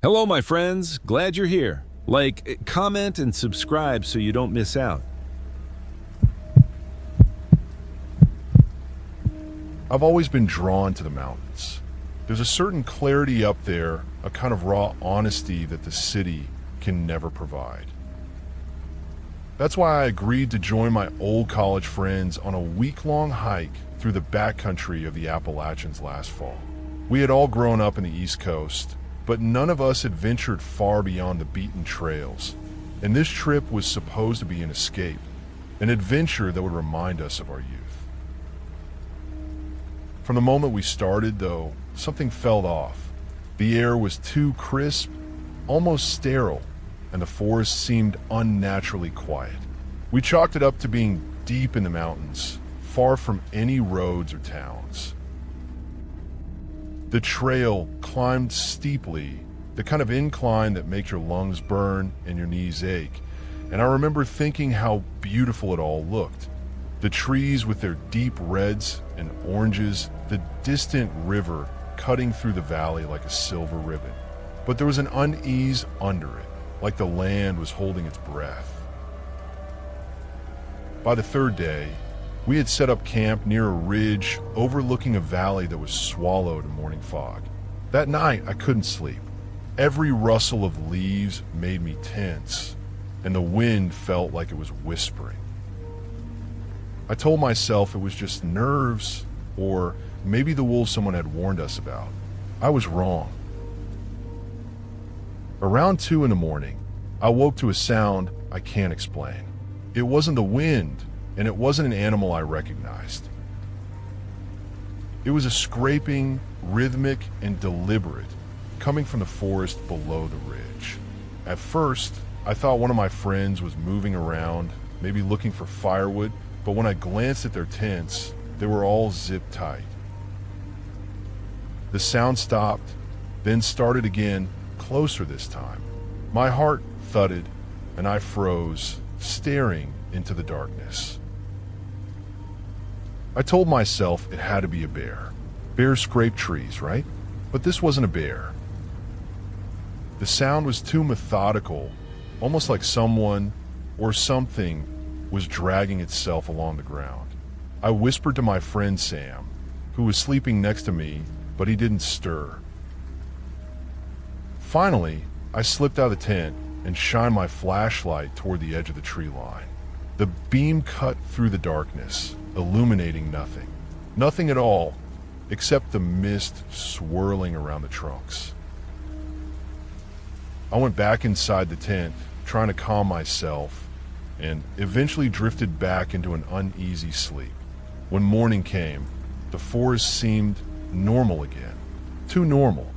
Hello, my friends. Glad you're here. Like, comment, and subscribe so you don't miss out. I've always been drawn to the mountains. There's a certain clarity up there, a kind of raw honesty that the city can never provide. That's why I agreed to join my old college friends on a week-long hike through the backcountry of the Appalachians last fall. We had all grown up in the East Coast, but none of us had ventured far beyond the beaten trails, and this trip was supposed to be an escape, an adventure that would remind us of our youth. From the moment we started, though, something felt off. The air was too crisp, almost sterile, and the forest seemed unnaturally quiet. We chalked it up to being deep in the mountains, far from any roads or towns. The trail climbed steeply, the kind of incline that makes your lungs burn and your knees ache, and I remember thinking how beautiful it all looked. The trees with their deep reds and oranges, the distant river cutting through the valley like a silver ribbon. But there was an unease under it, like the land was holding its breath. By the third day, we had set up camp near a ridge overlooking a valley that was swallowed in morning fog. That night, I couldn't sleep. Every rustle of leaves made me tense, and the wind felt like it was whispering. I told myself it was just nerves, or maybe the wolves someone had warned us about. I was wrong. Around 2 in the morning, I woke to a sound I can't explain. It wasn't the wind, and it wasn't an animal I recognized. It was a scraping, rhythmic, and deliberate, coming from the forest below the ridge. At first, I thought one of my friends was moving around, maybe looking for firewood, but when I glanced at their tents, they were all zipped tight. The sound stopped, then started again, closer this time. My heart thudded, and I froze, staring into the darkness. I told myself it had to be a bear. Bears scrape trees, right? But this wasn't a bear. The sound was too methodical, almost like someone or something was dragging itself along the ground. I whispered to my friend Sam, who was sleeping next to me, but he didn't stir. Finally, I slipped out of the tent and shined my flashlight toward the edge of the tree line. The beam cut through the darkness, illuminating nothing. Nothing at all, except the mist swirling around the trunks. I went back inside the tent, trying to calm myself, and eventually drifted back into an uneasy sleep. When morning came, the forest seemed normal again. Too normal.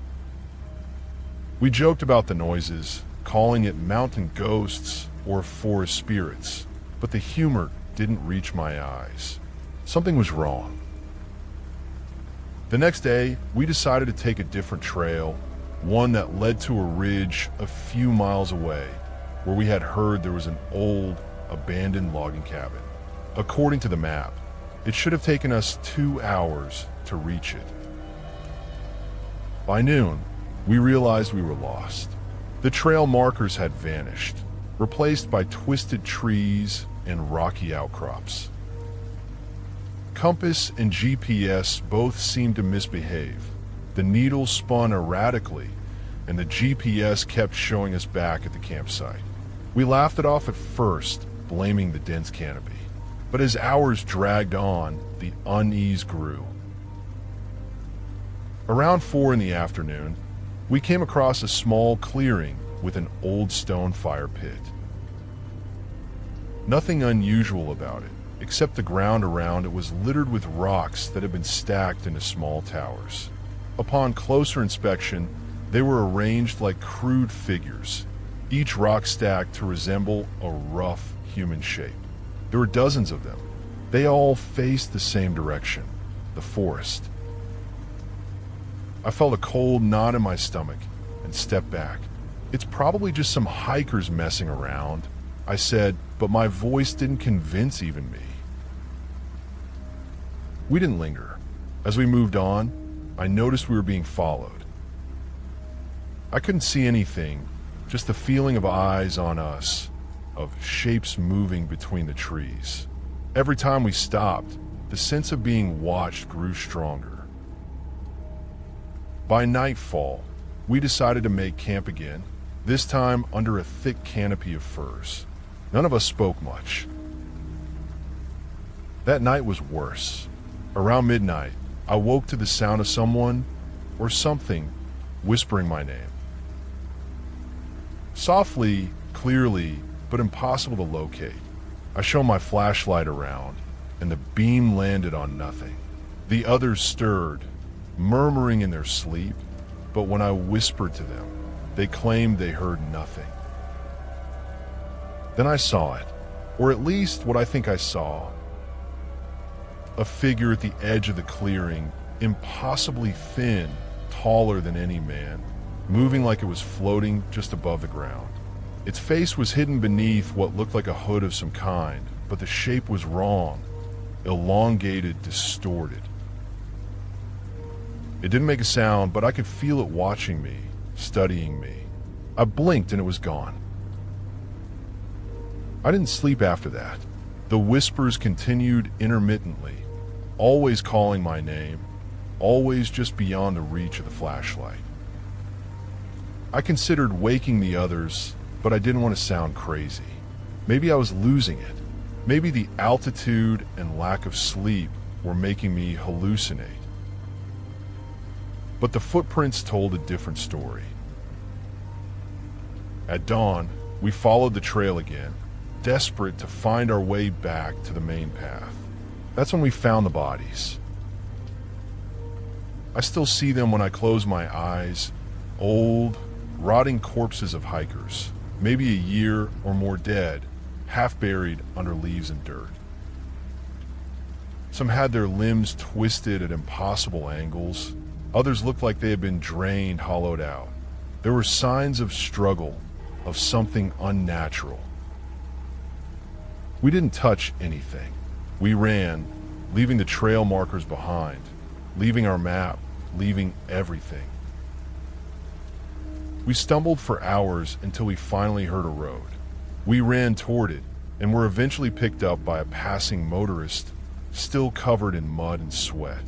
We joked about the noises, calling it mountain ghosts or forest spirits, but the humor didn't reach my eyes. Something was wrong. The next day, we decided to take a different trail, one that led to a ridge a few miles away, where we had heard there was an old, abandoned logging cabin. According to the map, it should have taken us 2 hours to reach it. By noon, we realized we were lost. The trail markers had vanished, replaced by twisted trees and rocky outcrops. Compass and GPS both seemed to misbehave. The needle spun erratically, and the GPS kept showing us back at the campsite. We laughed it off at first, blaming the dense canopy. But as hours dragged on, the unease grew. Around 4 in the afternoon, we came across a small clearing with an old stone fire pit. Nothing unusual about it, except the ground around it was littered with rocks that had been stacked into small towers. Upon closer inspection, they were arranged like crude figures, each rock stacked to resemble a rough human shape. There were dozens of them. They all faced the same direction, the forest. I felt a cold knot in my stomach and stepped back. It's probably just some hikers messing around, I said, but my voice didn't convince even me. We didn't linger. As we moved on, I noticed we were being followed. I couldn't see anything, just the feeling of eyes on us, of shapes moving between the trees. Every time we stopped, the sense of being watched grew stronger. By nightfall, we decided to make camp again, this time under a thick canopy of firs. None of us spoke much. That night was worse. Around midnight, I woke to the sound of someone, or something, whispering my name. Softly, clearly, but impossible to locate. I shone my flashlight around, and the beam landed on nothing. The others stirred, murmuring in their sleep, but when I whispered to them, they claimed they heard nothing. Then I saw it, or at least what I think I saw. A figure at the edge of the clearing, impossibly thin, taller than any man, moving like it was floating just above the ground. Its face was hidden beneath what looked like a hood of some kind, but the shape was wrong, elongated, distorted. It didn't make a sound, but I could feel it watching me, studying me. I blinked and it was gone. I didn't sleep after that. The whispers continued intermittently, always calling my name, always just beyond the reach of the flashlight. I considered waking the others, but I didn't want to sound crazy. Maybe I was losing it. Maybe the altitude and lack of sleep were making me hallucinate. But the footprints told a different story. At dawn, we followed the trail again, desperate to find our way back to the main path. That's when we found the bodies. I still see them when I close my eyes, old, rotting corpses of hikers, maybe a year or more dead, half buried under leaves and dirt. Some had their limbs twisted at impossible angles. Others looked like they had been drained, hollowed out. There were signs of struggle, of something unnatural. We didn't touch anything. We ran, leaving the trail markers behind, leaving our map, leaving everything. We stumbled for hours until we finally heard a road. We ran toward it and were eventually picked up by a passing motorist, still covered in mud and sweat.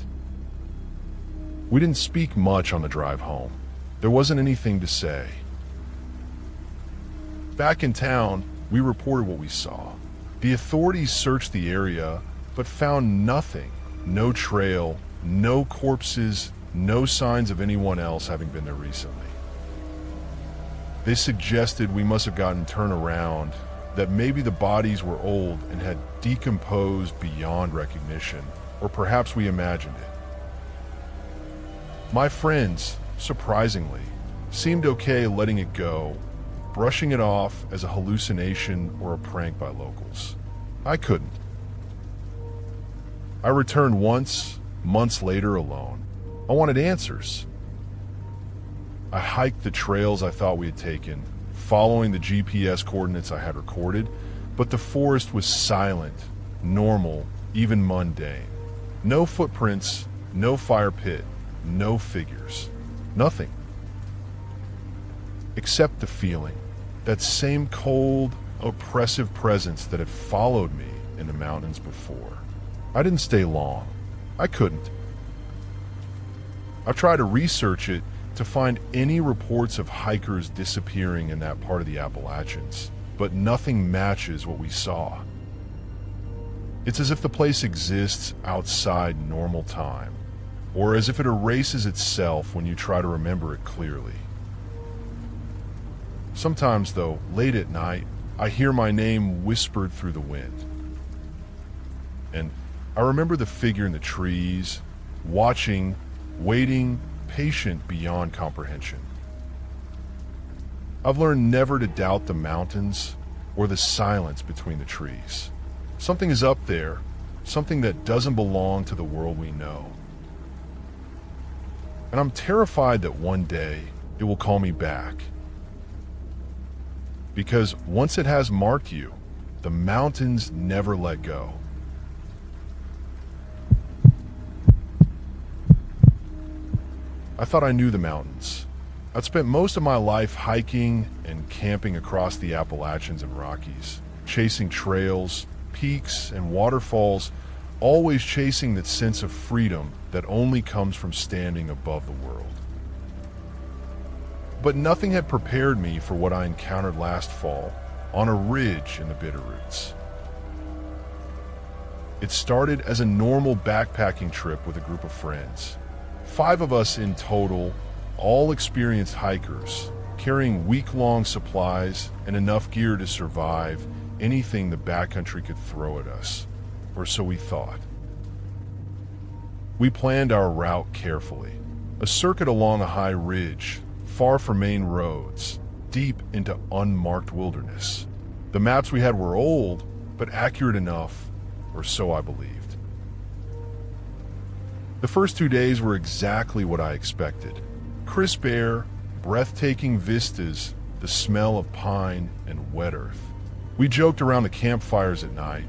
We didn't speak much on the drive home. There wasn't anything to say. Back in town, we reported what we saw. The authorities searched the area, but found nothing. No trail, no corpses, no signs of anyone else having been there recently. They suggested we must have gotten turned around, that maybe the bodies were old and had decomposed beyond recognition, or perhaps we imagined it. My friends, surprisingly, seemed okay letting it go, brushing it off as a hallucination or a prank by locals. I couldn't. I returned once, months later, alone. I wanted answers. I hiked the trails I thought we had taken, following the GPS coordinates I had recorded, but the forest was silent, normal, even mundane. No footprints, no fire pit, no figures, nothing. Except the feeling, that same cold, oppressive presence that had followed me in the mountains before. I didn't stay long. I couldn't. I've tried to research it to find any reports of hikers disappearing in that part of the Appalachians, but nothing matches what we saw. It's as if the place exists outside normal time, or as if it erases itself when you try to remember it clearly. Sometimes, though, late at night, I hear my name whispered through the wind. And I remember the figure in the trees, watching, waiting, patient beyond comprehension. I've learned never to doubt the mountains or the silence between the trees. Something is up there, something that doesn't belong to the world we know. And I'm terrified that one day it will call me back. Because once it has marked you, the mountains never let go. I thought I knew the mountains. I'd spent most of my life hiking and camping across the Appalachians and Rockies, chasing trails, peaks, and waterfalls, always chasing that sense of freedom that only comes from standing above the world. But nothing had prepared me for what I encountered last fall on a ridge in the Bitterroots. It started as a normal backpacking trip with a group of friends. 5 of us in total, all experienced hikers, carrying week-long supplies and enough gear to survive anything the backcountry could throw at us, or so we thought. We planned our route carefully, a circuit along a high ridge, far from main roads, deep into unmarked wilderness. The maps we had were old, but accurate enough, or so I believed. The first 2 days were exactly what I expected. Crisp air, breathtaking vistas, the smell of pine and wet earth. We joked around the campfires at night,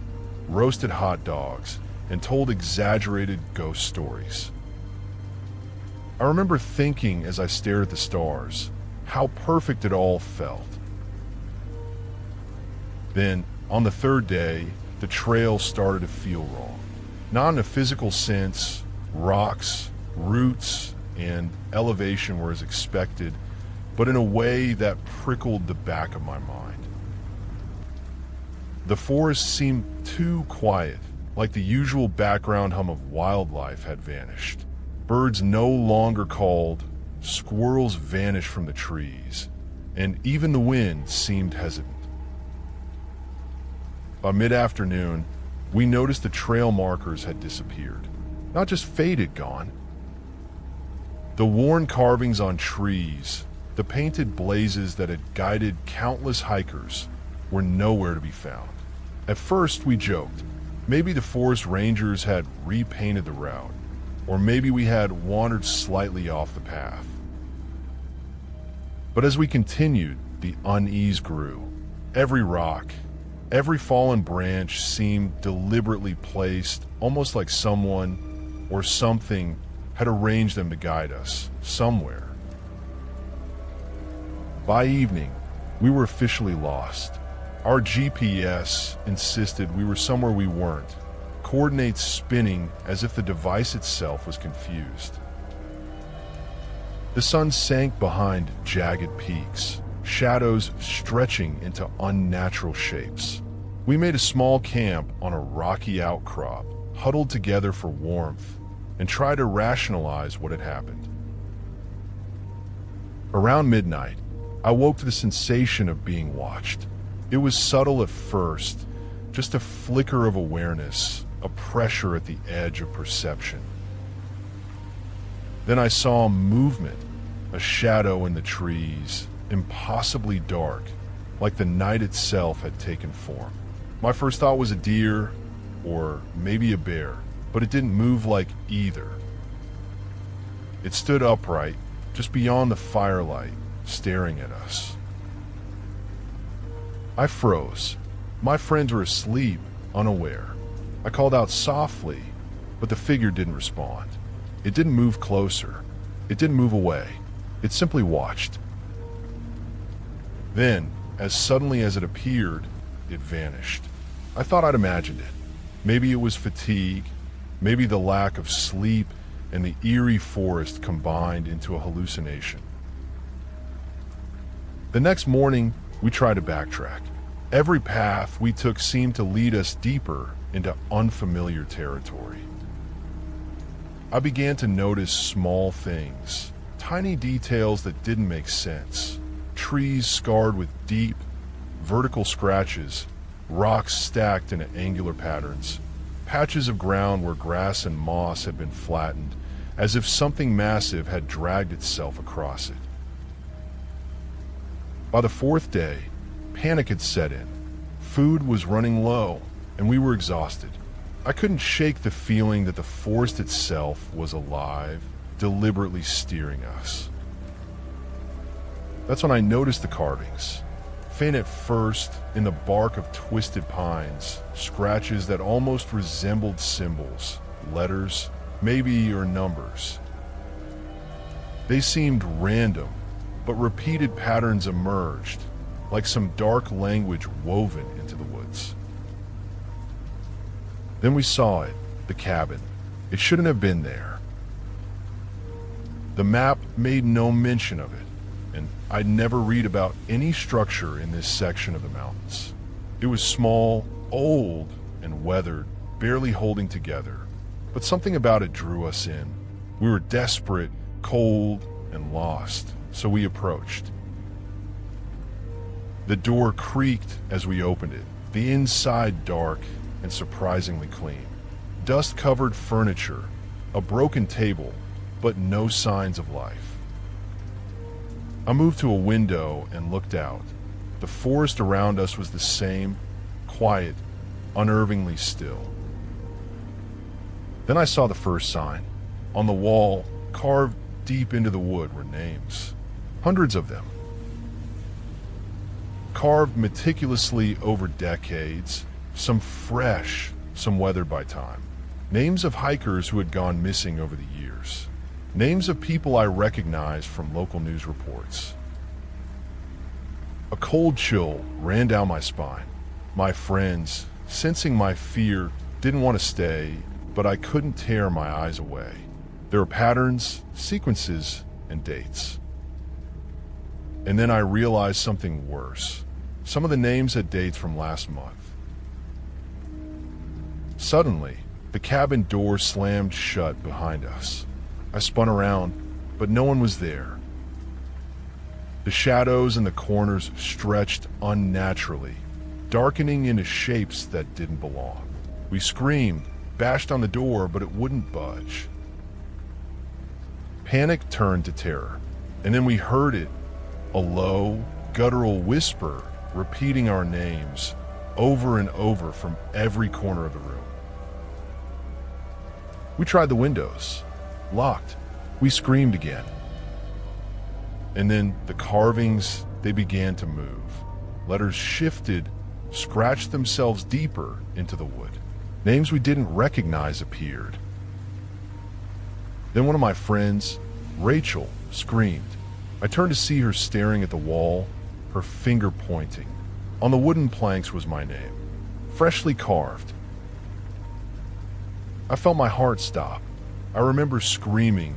roasted hot dogs, and told exaggerated ghost stories. I remember thinking as I stared at the stars, how perfect it all felt. Then, on the 3rd day, the trail started to feel wrong. Not in a physical sense, rocks, roots, and elevation were as expected, but in a way that prickled the back of my mind. The forest seemed too quiet, like the usual background hum of wildlife had vanished. Birds no longer called, squirrels vanished from the trees, and even the wind seemed hesitant. By mid-afternoon, we noticed the trail markers had disappeared. Not just faded gone. The worn carvings on trees, the painted blazes that had guided countless hikers, were nowhere to be found. At first, we joked. Maybe the forest rangers had repainted the route, or maybe we had wandered slightly off the path. But as we continued, the unease grew. Every rock, every fallen branch seemed deliberately placed, almost like someone or something had arranged them to guide us somewhere. By evening, we were officially lost. Our GPS insisted we were somewhere we weren't, coordinates spinning as if the device itself was confused. The sun sank behind jagged peaks, shadows stretching into unnatural shapes. We made a small camp on a rocky outcrop, huddled together for warmth, and tried to rationalize what had happened. Around midnight, I woke to the sensation of being watched. It was subtle at first, just a flicker of awareness, a pressure at the edge of perception. Then I saw movement, a shadow in the trees, impossibly dark, like the night itself had taken form. My first thought was a deer, or maybe a bear, but it didn't move like either. It stood upright, just beyond the firelight, staring at us. I froze. My friends were asleep, unaware. I called out softly, but the figure didn't respond. It didn't move closer. It didn't move away. It simply watched. Then, as suddenly as it appeared, it vanished. I thought I'd imagined it. Maybe it was fatigue, maybe the lack of sleep and the eerie forest combined into a hallucination. The next morning, we tried to backtrack. Every path we took seemed to lead us deeper into unfamiliar territory. I began to notice small things, tiny details that didn't make sense. Trees scarred with deep, vertical scratches, rocks stacked in angular patterns, patches of ground where grass and moss had been flattened, as if something massive had dragged itself across it. By the 4th day, panic had set in. Food was running low, and we were exhausted. I couldn't shake the feeling that the forest itself was alive, deliberately steering us. That's when I noticed the carvings. Faint at first, in the bark of twisted pines, scratches that almost resembled symbols, letters, maybe, or numbers. They seemed random, but repeated patterns emerged, like some dark language woven into the woods. Then we saw it, the cabin. It shouldn't have been there. The map made no mention of it, and I'd never read about any structure in this section of the mountains. It was small, old, and weathered, barely holding together, but something about it drew us in. We were desperate, cold, and lost, so we approached. The door creaked as we opened it, the inside dark and surprisingly clean. Dust-covered furniture, a broken table, but no signs of life. I moved to a window and looked out. The forest around us was the same, quiet, unnervingly still. Then I saw the first sign. On the wall, carved deep into the wood, were names. Hundreds of them. Carved meticulously over decades, some fresh, some weathered by time. Names of hikers who had gone missing over the years. Names of people I recognized from local news reports. A cold chill ran down my spine. My friends, sensing my fear, didn't want to stay, but I couldn't tear my eyes away. There were patterns, sequences, and dates. And then I realized something worse. Some of the names had dates from last month. Suddenly, the cabin door slammed shut behind us. I spun around, but no one was there. The shadows in the corners stretched unnaturally, darkening into shapes that didn't belong. We screamed, bashed on the door, but it wouldn't budge. Panic turned to terror, and then we heard it, a low, guttural whisper repeating our names over and over from every corner of the room. We tried the windows. Locked. We screamed again. And then the carvings, they began to move. Letters shifted, scratched themselves deeper into the wood. Names we didn't recognize appeared. Then one of my friends, Rachel, screamed. I turned to see her staring at the wall, her finger pointing. On the wooden planks was my name, freshly carved. I felt my heart stop. I remember screaming,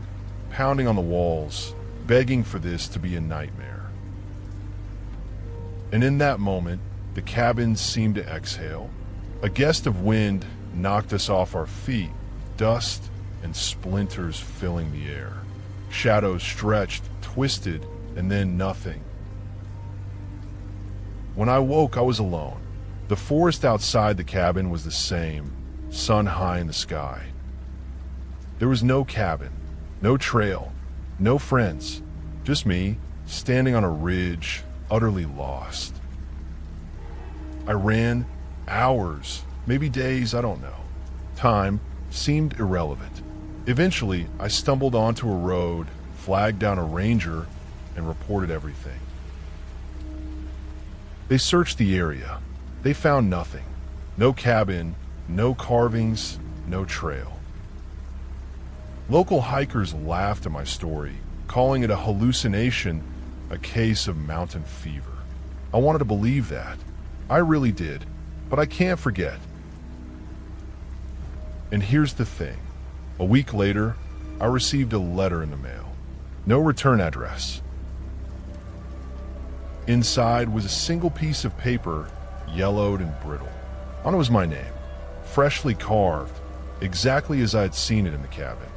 pounding on the walls, begging for this to be a nightmare. And in that moment, the cabin seemed to exhale. A gust of wind knocked us off our feet, dust and splinters filling the air. Shadows stretched, twisted, and then nothing. When I woke, I was alone. The forest outside the cabin was the same, sun high in the sky. There was no cabin, no trail, no friends, just me, standing on a ridge, utterly lost. I ran hours, maybe days, I don't know. Time seemed irrelevant. Eventually, I stumbled onto a road, flagged down a ranger, and reported everything. They searched the area. They found nothing. No cabin, no carvings, no trail. Local hikers laughed at my story, calling it a hallucination, a case of mountain fever. I wanted to believe that. I really did, but I can't forget. And here's the thing. A week later, I received a letter in the mail. No return address. Inside was a single piece of paper, yellowed and brittle. On it was my name, freshly carved, exactly as I had seen it in the cabin.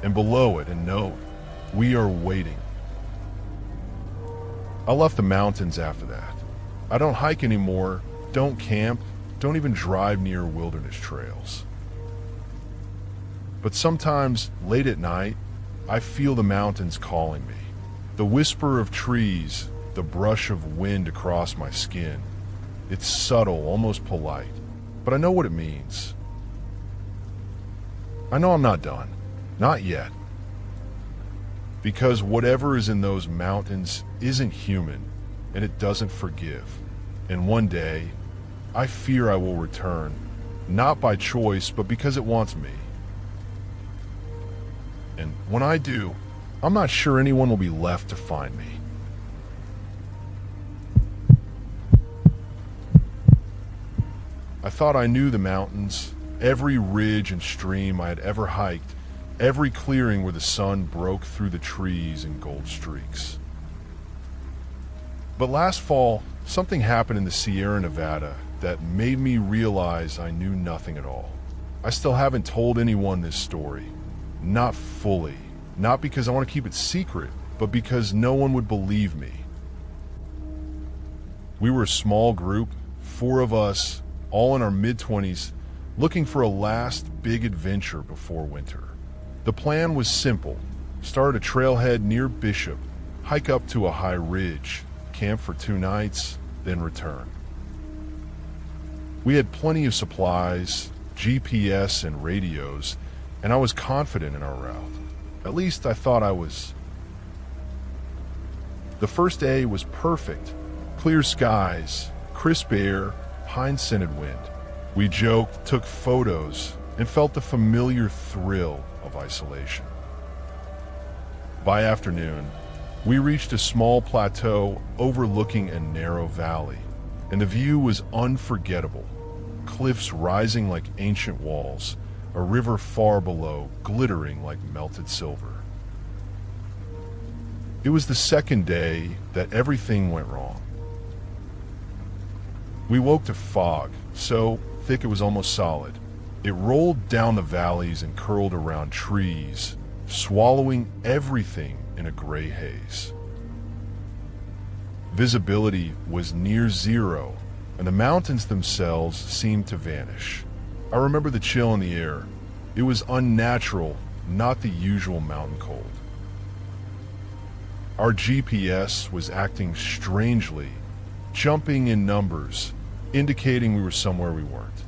And below it, a note, "We are waiting." I left the mountains after that. I don't hike anymore, don't camp, don't even drive near wilderness trails. But sometimes, late at night, I feel the mountains calling me. The whisper of trees, the brush of wind across my skin. It's subtle, almost polite, but I know what it means. I know I'm not done. Not yet. Because whatever is in those mountains isn't human, and it doesn't forgive. And one day, I fear I will return, not by choice, but because it wants me. And when I do, I'm not sure anyone will be left to find me. I thought I knew the mountains, every ridge and stream I had ever hiked, every clearing where the sun broke through the trees in gold streaks. But last fall, something happened in the Sierra Nevada that made me realize I knew nothing at all. I still haven't told anyone this story. Not fully. Not because I want to keep it secret, but because no one would believe me. We were a small group, 4 of us, all in our mid-20s, looking for a last big adventure before winter. The plan was simple. Start a trailhead near Bishop, hike up to a high ridge, camp for 2 nights, then return. We had plenty of supplies, GPS and radios, and I was confident in our route. At least I thought I was. The first day was perfect. Clear skies, crisp air, pine-scented wind. We joked, took photos, and felt the familiar thrill of isolation. By afternoon, we reached a small plateau overlooking a narrow valley, and the view was unforgettable. Cliffs rising like ancient walls, a river far below glittering like melted silver. It was the second day that everything went wrong. We woke to fog, so thick it was almost solid. It rolled down the valleys and curled around trees, swallowing everything in a gray haze. Visibility was near zero, and the mountains themselves seemed to vanish. I remember the chill in the air. It was unnatural, not the usual mountain cold. Our GPS was acting strangely, jumping in numbers, indicating we were somewhere we weren't.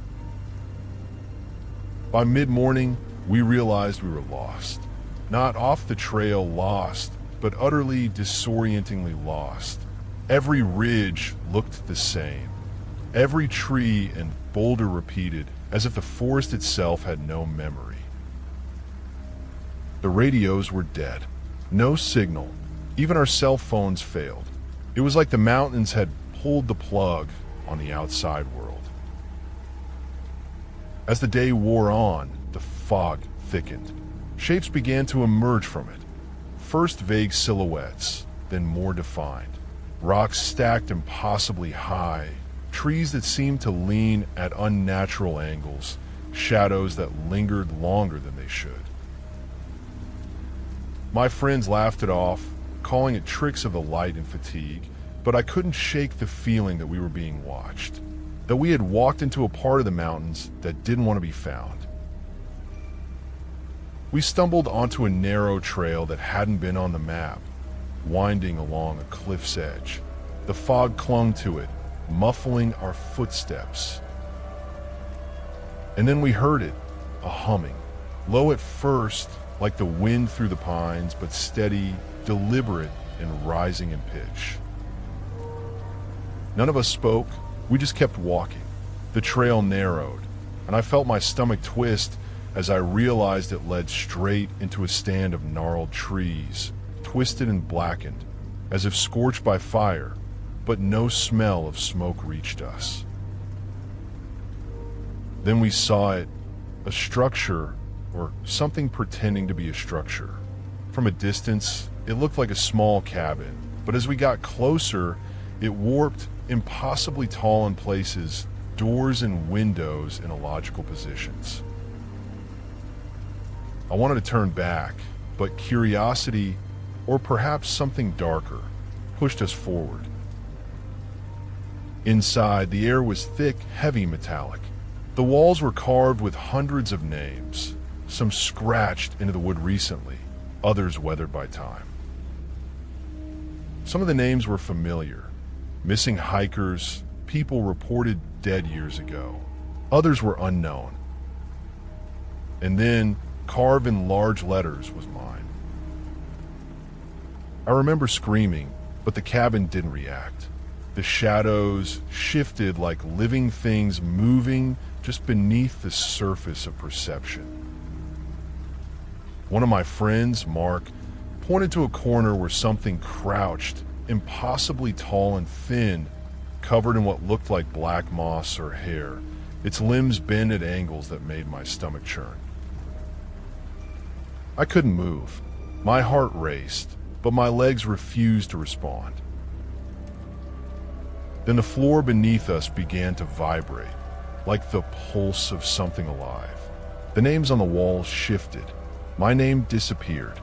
By mid-morning, we realized we were lost. Not off the trail lost, but utterly disorientingly lost. Every ridge looked the same. Every tree and boulder repeated, as if the forest itself had no memory. The radios were dead. No signal. Even our cell phones failed. It was like the mountains had pulled the plug on the outside world. As the day wore on, the fog thickened. Shapes began to emerge from it. First vague silhouettes, then more defined. Rocks stacked impossibly high, trees that seemed to lean at unnatural angles, shadows that lingered longer than they should. My friends laughed it off, calling it tricks of the light and fatigue, but I couldn't shake the feeling that we were being watched, that we had walked into a part of the mountains that didn't want to be found. We stumbled onto a narrow trail that hadn't been on the map, winding along a cliff's edge. The fog clung to it, muffling our footsteps. And then we heard it, a humming, low at first, like the wind through the pines, but steady, deliberate, and rising in pitch. None of us spoke, we just kept walking. The trail narrowed, and I felt my stomach twist as I realized it led straight into a stand of gnarled trees, twisted and blackened, as if scorched by fire, but no smell of smoke reached us. Then we saw it, a structure, or something pretending to be a structure. From a distance, it looked like a small cabin, but as we got closer, it warped, impossibly tall in places, doors and windows in illogical positions. I wanted to turn back, but curiosity, or perhaps something darker, pushed us forward. Inside, the air was thick, heavy metallic. The walls were carved with hundreds of names, some scratched into the wood recently, others weathered by time. Some of the names were familiar. Missing hikers, people reported dead years ago. Others were unknown. And then, carved in large letters, was mine. I remember screaming, but the cabin didn't react. The shadows shifted like living things moving just beneath the surface of perception. One of my friends, Mark, pointed to a corner where something crouched, impossibly tall and thin, covered in what looked like black moss or hair, its limbs bent at angles that made my stomach churn. I couldn't move. My heart raced, but my legs refused to respond. Then the floor beneath us began to vibrate, like the pulse of something alive. The names on the walls shifted. My name disappeared.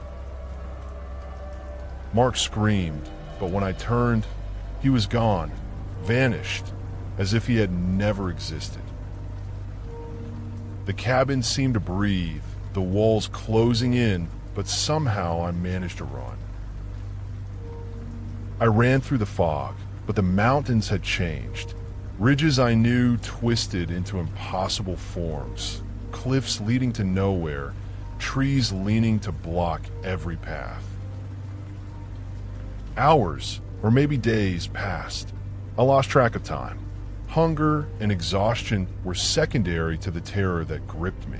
Mark screamed, but when I turned, he was gone, vanished, as if he had never existed. The cabin seemed to breathe, the walls closing in, but somehow I managed to run. I ran through the fog, but the mountains had changed. Ridges I knew twisted into impossible forms, cliffs leading to nowhere, trees leaning to block every path. Hours, or maybe days, passed. I lost track of time. Hunger and exhaustion were secondary to the terror that gripped me.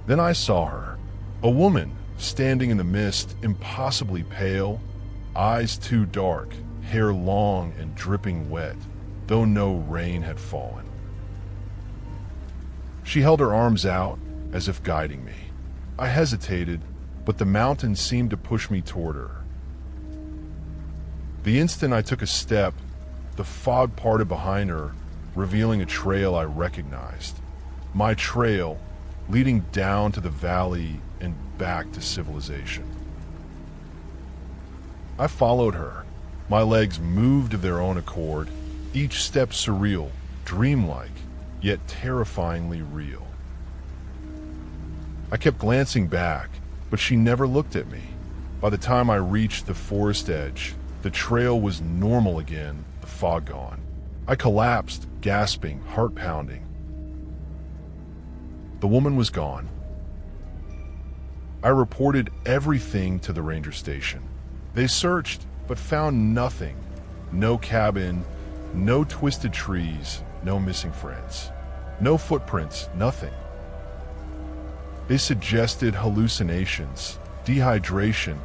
Then I saw her, a woman standing in the mist, impossibly pale, eyes too dark, hair long and dripping wet, though no rain had fallen. She held her arms out as if guiding me. I hesitated, but the mountain seemed to push me toward her. The instant I took a step, the fog parted behind her, revealing a trail I recognized. My trail, leading down to the valley and back to civilization. I followed her. My legs moved of their own accord, each step surreal, dreamlike, yet terrifyingly real. I kept glancing back, but she never looked at me. By the time I reached the forest edge, the trail was normal again, the fog gone. I collapsed, gasping, heart pounding. The woman was gone. I reported everything to the ranger station. They searched, but found nothing. No cabin, no twisted trees, no missing friends. No footprints, nothing. They suggested hallucinations, dehydration,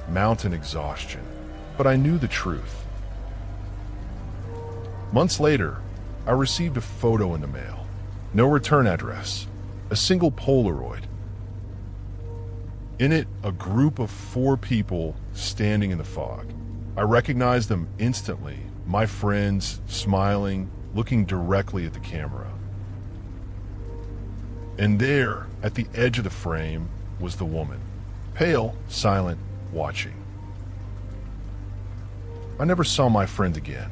mountain exhaustion. But I knew the truth. Months later, I received a photo in the mail. No return address. A single Polaroid. In it, a group of 4 people standing in the fog. I recognized them instantly, my friends, smiling, looking directly at the camera. And there, at the edge of the frame, was the woman. Pale, silent, watching. I never saw my friend again,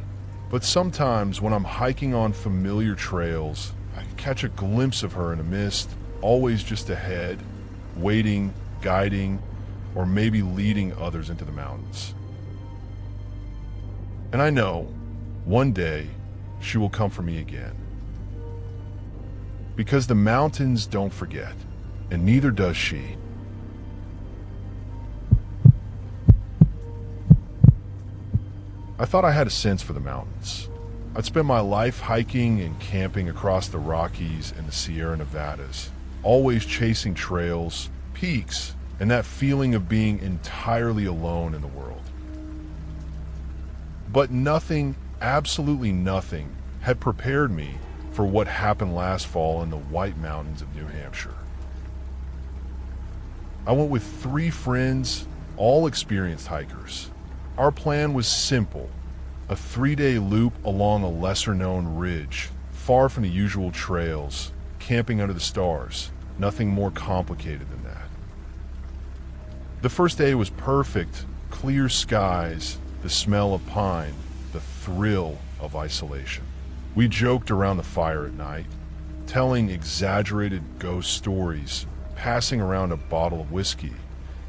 but sometimes when I'm hiking on familiar trails, I catch a glimpse of her in the mist, always just ahead, waiting, guiding, or maybe leading others into the mountains. And I know, one day, she will come for me again. Because the mountains don't forget, and neither does she. I thought I had a sense for the mountains. I'd spent my life hiking and camping across the Rockies and the Sierra Nevadas, always chasing trails, peaks, and that feeling of being entirely alone in the world. But nothing, absolutely nothing, had prepared me for what happened last fall in the White Mountains of New Hampshire. I went with 3 friends, all experienced hikers. Our plan was simple, a 3-day loop along a lesser-known ridge, far from the usual trails, camping under the stars, nothing more complicated than that. The first day was perfect, clear skies, the smell of pine, the thrill of isolation. We joked around the fire at night, telling exaggerated ghost stories, passing around a bottle of whiskey,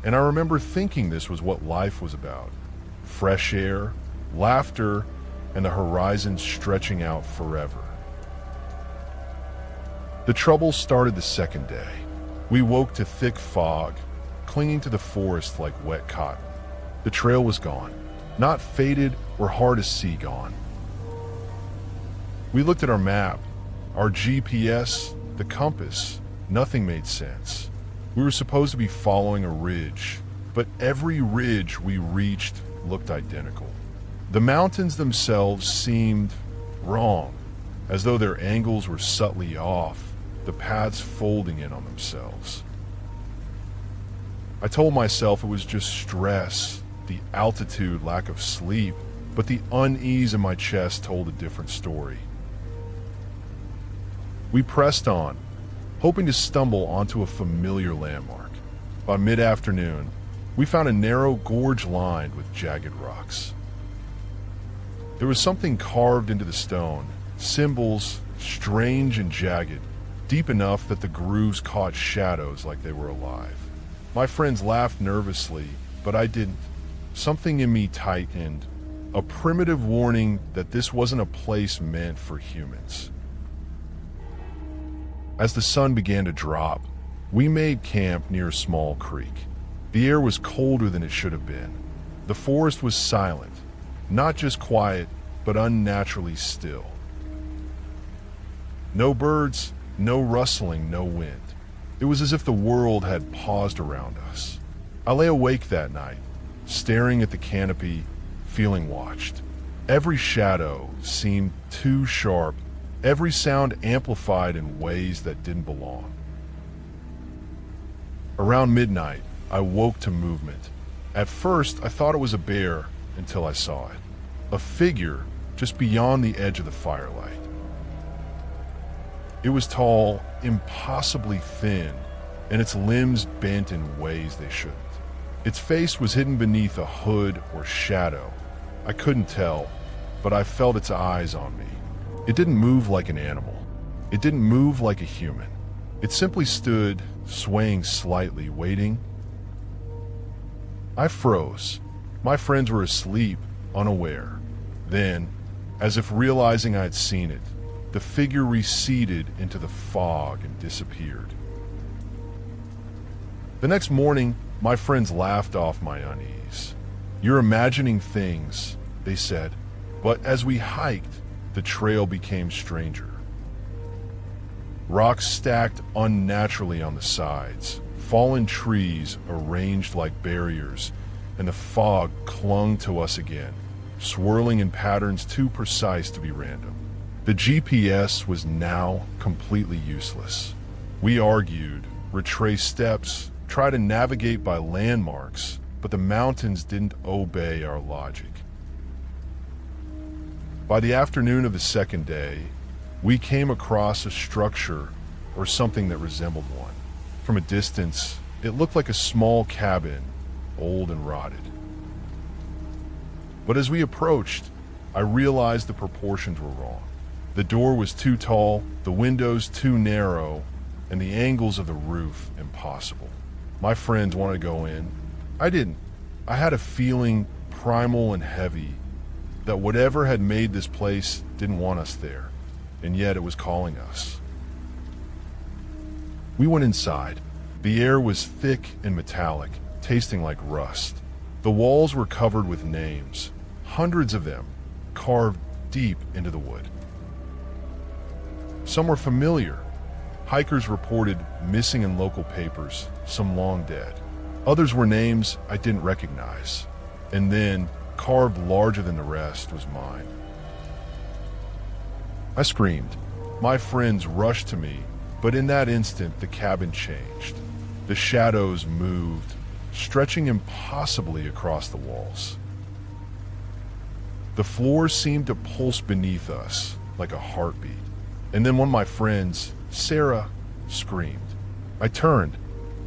and I remember thinking this was what life was about. Fresh air, laughter, and the horizon stretching out forever. The trouble started the second day. We woke to thick fog, clinging to the forest like wet cotton. The trail was gone, not faded or hard to see gone. We looked at our map, our GPS, the compass. Nothing made sense. We were supposed to be following a ridge, but every ridge we reached looked identical. The mountains themselves seemed wrong, as though their angles were subtly off, the paths folding in on themselves. I told myself it was just stress, the altitude, lack of sleep, but the unease in my chest told a different story. We pressed on, hoping to stumble onto a familiar landmark. By mid-afternoon, we found a narrow gorge lined with jagged rocks. There was something carved into the stone, symbols strange and jagged, deep enough that the grooves caught shadows like they were alive. My friends laughed nervously, but I didn't. Something in me tightened, a primitive warning that this wasn't a place meant for humans. As the sun began to drop, we made camp near a small creek. The air was colder than it should have been. The forest was silent, not just quiet, but unnaturally still. No birds, no rustling, no wind. It was as if the world had paused around us. I lay awake that night, staring at the canopy, feeling watched. Every shadow seemed too sharp, every sound amplified in ways that didn't belong. Around midnight, I woke to movement. At first, I thought it was a bear until I saw it. A figure just beyond the edge of the firelight. It was tall, impossibly thin, and its limbs bent in ways they shouldn't. Its face was hidden beneath a hood or shadow. I couldn't tell, but I felt its eyes on me. It didn't move like an animal. It didn't move like a human. It simply stood, swaying slightly, waiting. I froze. My friends were asleep, unaware. Then, as if realizing I had seen it, the figure receded into the fog and disappeared. The next morning, my friends laughed off my unease. "You're imagining things," they said, but as we hiked, the trail became stranger. Rocks stacked unnaturally on the sides, fallen trees arranged like barriers, and the fog clung to us again, swirling in patterns too precise to be random. The GPS was now completely useless. We argued, retraced steps, tried to navigate by landmarks, but the mountains didn't obey our logic. By the afternoon of the second day, we came across a structure or something that resembled one. From a distance, it looked like a small cabin, old and rotted. But as we approached, I realized the proportions were wrong. The door was too tall, the windows too narrow, and the angles of the roof impossible. My friends wanted to go in. I didn't. I had a feeling, primal and heavy, that whatever had made this place didn't want us there, and yet it was calling us. We went inside. The air was thick and metallic, tasting like rust. The walls were covered with names, hundreds of them, carved deep into the wood. Some were familiar. Hikers reported missing in local papers, some long dead. Others were names I didn't recognize. And then, carved larger than the rest, was mine. I screamed. My friends rushed to me, but in that instant the cabin changed. The shadows moved, stretching impossibly across the walls. The floor seemed to pulse beneath us like a heartbeat. And then one of my friends, Sarah, screamed. I turned.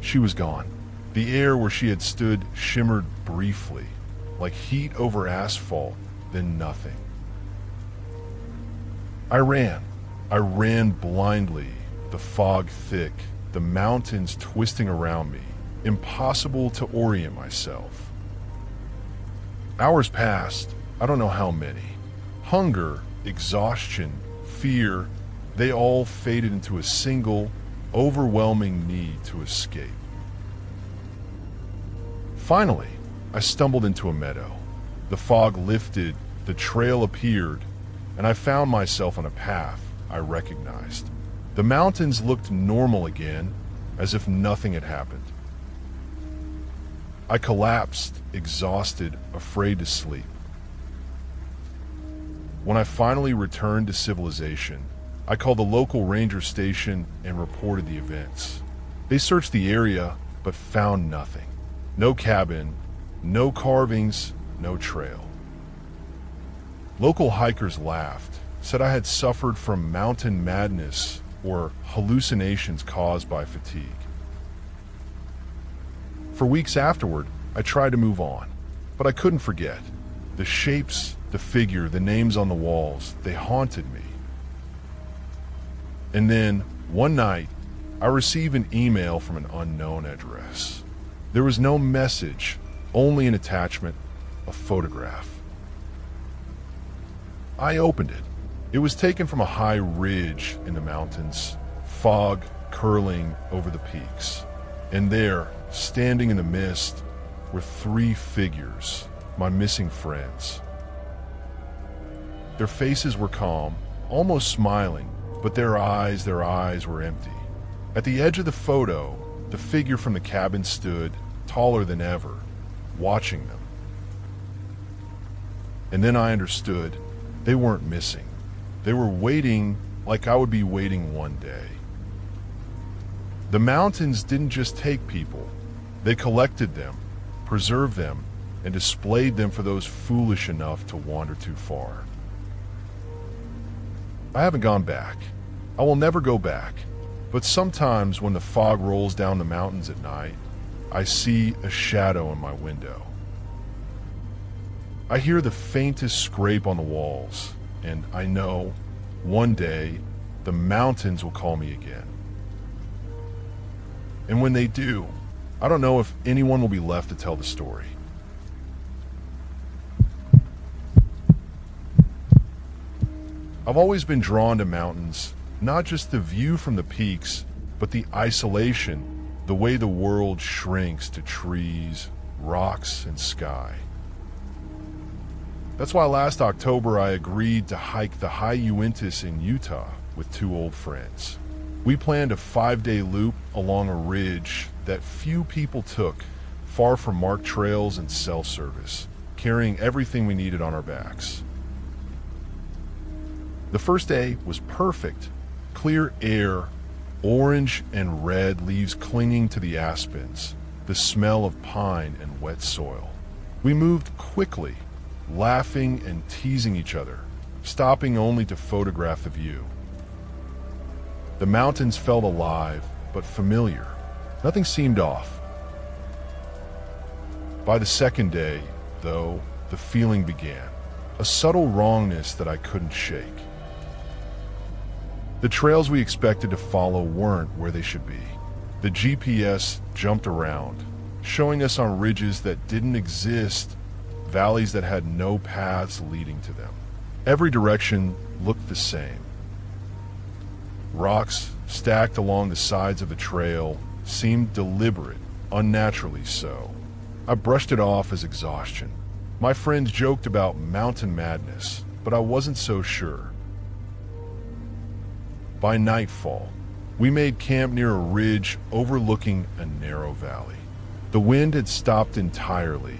She was gone. The air where she had stood shimmered briefly, like heat over asphalt, then nothing. I ran. I ran blindly, the fog thick, the mountains twisting around me, impossible to orient myself. Hours passed, I don't know how many. Hunger, exhaustion, fear, they all faded into a single, overwhelming need to escape. Finally, I stumbled into a meadow. The fog lifted, the trail appeared, and I found myself on a path I recognized. The mountains looked normal again, as if nothing had happened. I collapsed, exhausted, afraid to sleep. When I finally returned to civilization, I called the local ranger station and reported the events. They searched the area, but found nothing. No cabin, no carvings, no trail. Local hikers laughed, said I had suffered from mountain madness or hallucinations caused by fatigue. For weeks afterward, I tried to move on, but I couldn't forget. The shapes, the figure, the names on the walls, they haunted me. And then, one night, I received an email from an unknown address. There was no message, only an attachment, a photograph. I opened it. It was taken from a high ridge in the mountains, fog curling over the peaks. And there, standing in the mist, were 3 figures, my missing friends. Their faces were calm, almost smiling, but their eyes were empty. At the edge of the photo, the figure from the cabin stood, taller than ever, watching them. And then I understood they weren't missing. They were waiting like I would be waiting one day. The mountains didn't just take people. They collected them, preserved them, and displayed them for those foolish enough to wander too far. I haven't gone back. I will never go back. But sometimes when the fog rolls down the mountains at night, I see a shadow in my window. I hear the faintest scrape on the walls, and I know one day the mountains will call me again. And when they do, I don't know if anyone will be left to tell the story. I've always been drawn to mountains, not just the view from the peaks, but the isolation, the way the world shrinks to trees, rocks, and sky. That's why last October I agreed to hike the High Uintas in Utah with 2 old friends. We planned a 5-day loop along a ridge that few people took, far from marked trails and cell service, carrying everything we needed on our backs. The first day was perfect. Clear air, orange and red leaves clinging to the aspens, the smell of pine and wet soil. We moved quickly, laughing and teasing each other, stopping only to photograph the view. The mountains felt alive, but familiar. Nothing seemed off. By the second day, though, the feeling began, a subtle wrongness that I couldn't shake. The trails we expected to follow weren't where they should be. The GPS jumped around, showing us on ridges that didn't exist, valleys that had no paths leading to them. Every direction looked the same. Rocks stacked along the sides of the trail seemed deliberate, unnaturally so. I brushed it off as exhaustion. My friends joked about mountain madness, but I wasn't so sure. By nightfall, we made camp near a ridge overlooking a narrow valley. The wind had stopped entirely,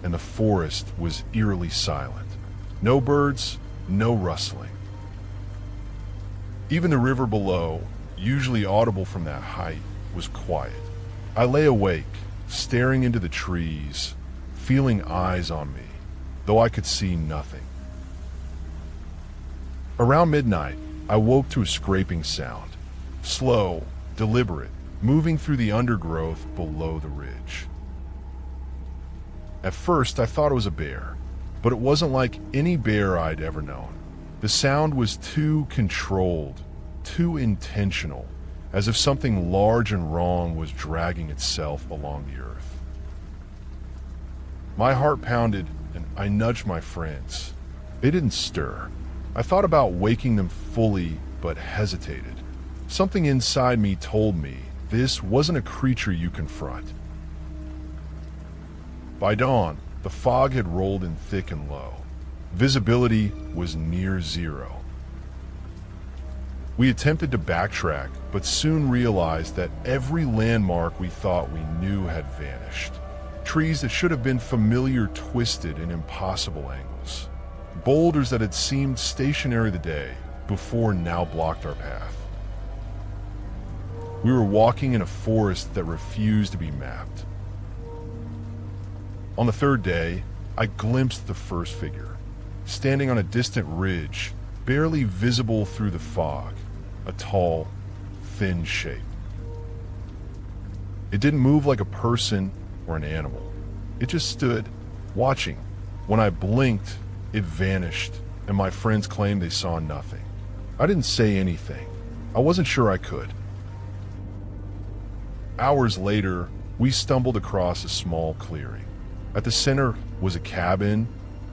and the forest was eerily silent. No birds, no rustling. Even the river below, usually audible from that height, was quiet. I lay awake, staring into the trees, feeling eyes on me, though I could see nothing. Around midnight, I woke to a scraping sound, slow, deliberate, moving through the undergrowth below the ridge. At first, I thought it was a bear, but it wasn't like any bear I'd ever known. The sound was too controlled, too intentional, as if something large and wrong was dragging itself along the earth. My heart pounded, and I nudged my friends. They didn't stir. I thought about waking them fully, but hesitated. Something inside me told me this wasn't a creature you confront. By dawn, the fog had rolled in thick and low. Visibility was near zero. We attempted to backtrack, but soon realized that every landmark we thought we knew had vanished. Trees that should have been familiar twisted in impossible angles. Boulders that had seemed stationary the day before now blocked our path. We were walking in a forest that refused to be mapped. On the third day, I glimpsed the first figure, standing on a distant ridge, barely visible through the fog, a tall, thin shape. It didn't move like a person or an animal. It just stood, watching. When I blinked, it vanished, and my friends claimed they saw nothing. I didn't say anything. I wasn't sure I could. Hours later, we stumbled across a small clearing. At the center was a cabin,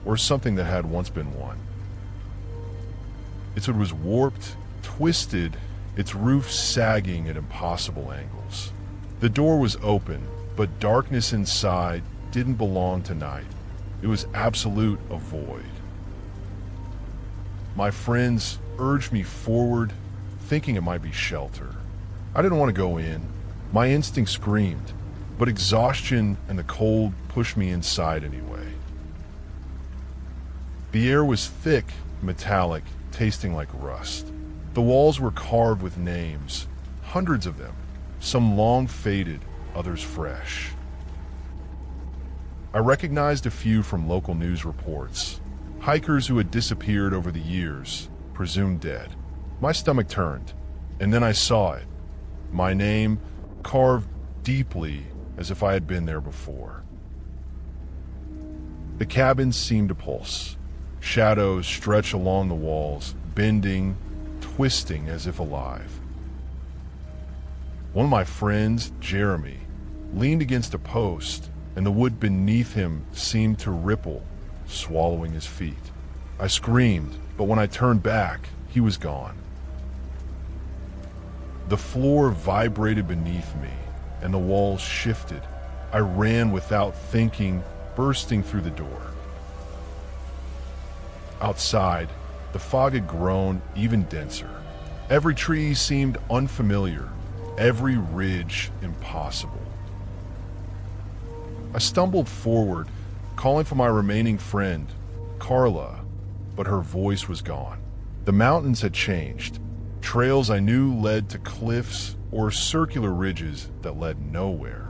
or something that had once been one. It was warped, twisted, its roof sagging at impossible angles. The door was open, but darkness inside didn't belong to night. It was absolute a void. My friends urged me forward, thinking it might be shelter. I didn't want to go in. My instinct screamed, but exhaustion and the cold pushed me inside anyway. The air was thick, metallic, tasting like rust. The walls were carved with names, hundreds of them, some long faded, others fresh. I recognized a few from local news reports, hikers who had disappeared over the years, presumed dead. My stomach turned, and then I saw it. My name carved deeply as if I had been there before. The cabin seemed to pulse. Shadows stretched along the walls, bending, twisting as if alive. One of my friends, Jeremy, leaned against a post, and the wood beneath him seemed to ripple, swallowing his feet. I screamed, but when I turned back, he was gone. The floor vibrated beneath me, and the walls shifted. I ran without thinking, bursting through the door. Outside, the fog had grown even denser. Every tree seemed unfamiliar, every ridge impossible. I stumbled forward, calling for my remaining friend, Carla, but her voice was gone. The mountains had changed. Trails I knew led to cliffs or circular ridges that led nowhere.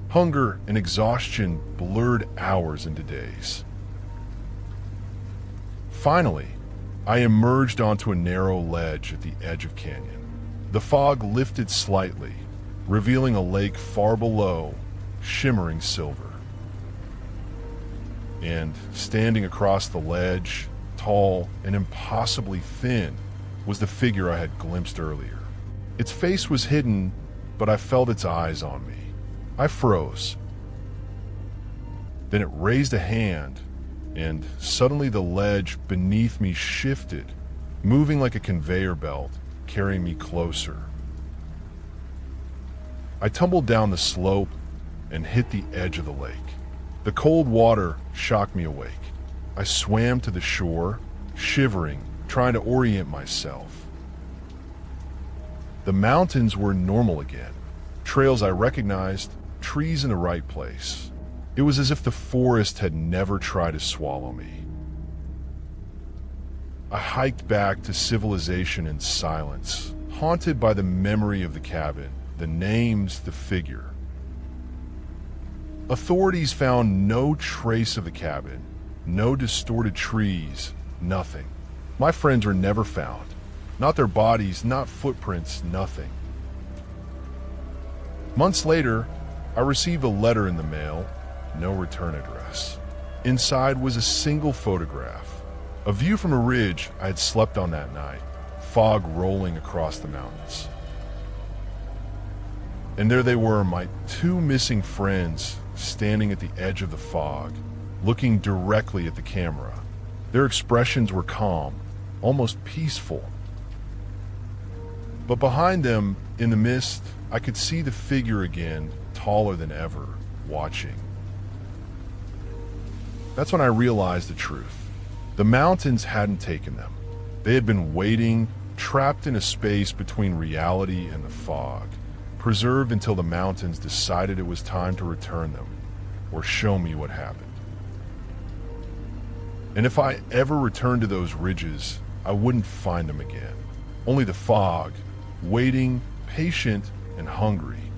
Hunger and exhaustion blurred hours into days. Finally, I emerged onto a narrow ledge at the edge of canyon. The fog lifted slightly, revealing a lake far below, shimmering silver. And standing across the ledge, tall and impossibly thin, was the figure I had glimpsed earlier. Its face was hidden, but I felt its eyes on me. I froze. Then it raised a hand, and suddenly the ledge beneath me shifted, moving like a conveyor belt, carrying me closer. I tumbled down the slope and hit the edge of the lake. The cold water shocked me awake. I swam to the shore, shivering, trying to orient myself. The mountains were normal again. Trails I recognized, trees in the right place. It was as if the forest had never tried to swallow me. I hiked back to civilization in silence, haunted by the memory of the cabin, the names, the figure. Authorities found no trace of the cabin, no distorted trees, nothing. My friends were never found. Not their bodies, not footprints, nothing. Months later, I received a letter in the mail, no return address. Inside was a single photograph, a view from a ridge I had slept on that night, fog rolling across the mountains. And there they were, my two missing friends, standing at the edge of the fog, looking directly at the camera. Their expressions were calm, almost peaceful. But behind them, in the mist, I could see the figure again, taller than ever, watching. That's when I realized the truth. The mountains hadn't taken them. They had been waiting, trapped in a space between reality and the fog, preserved until the mountains decided it was time to return them, or show me what happened. And if I ever returned to those ridges, I wouldn't find them again. Only the fog, waiting, patient, and hungry.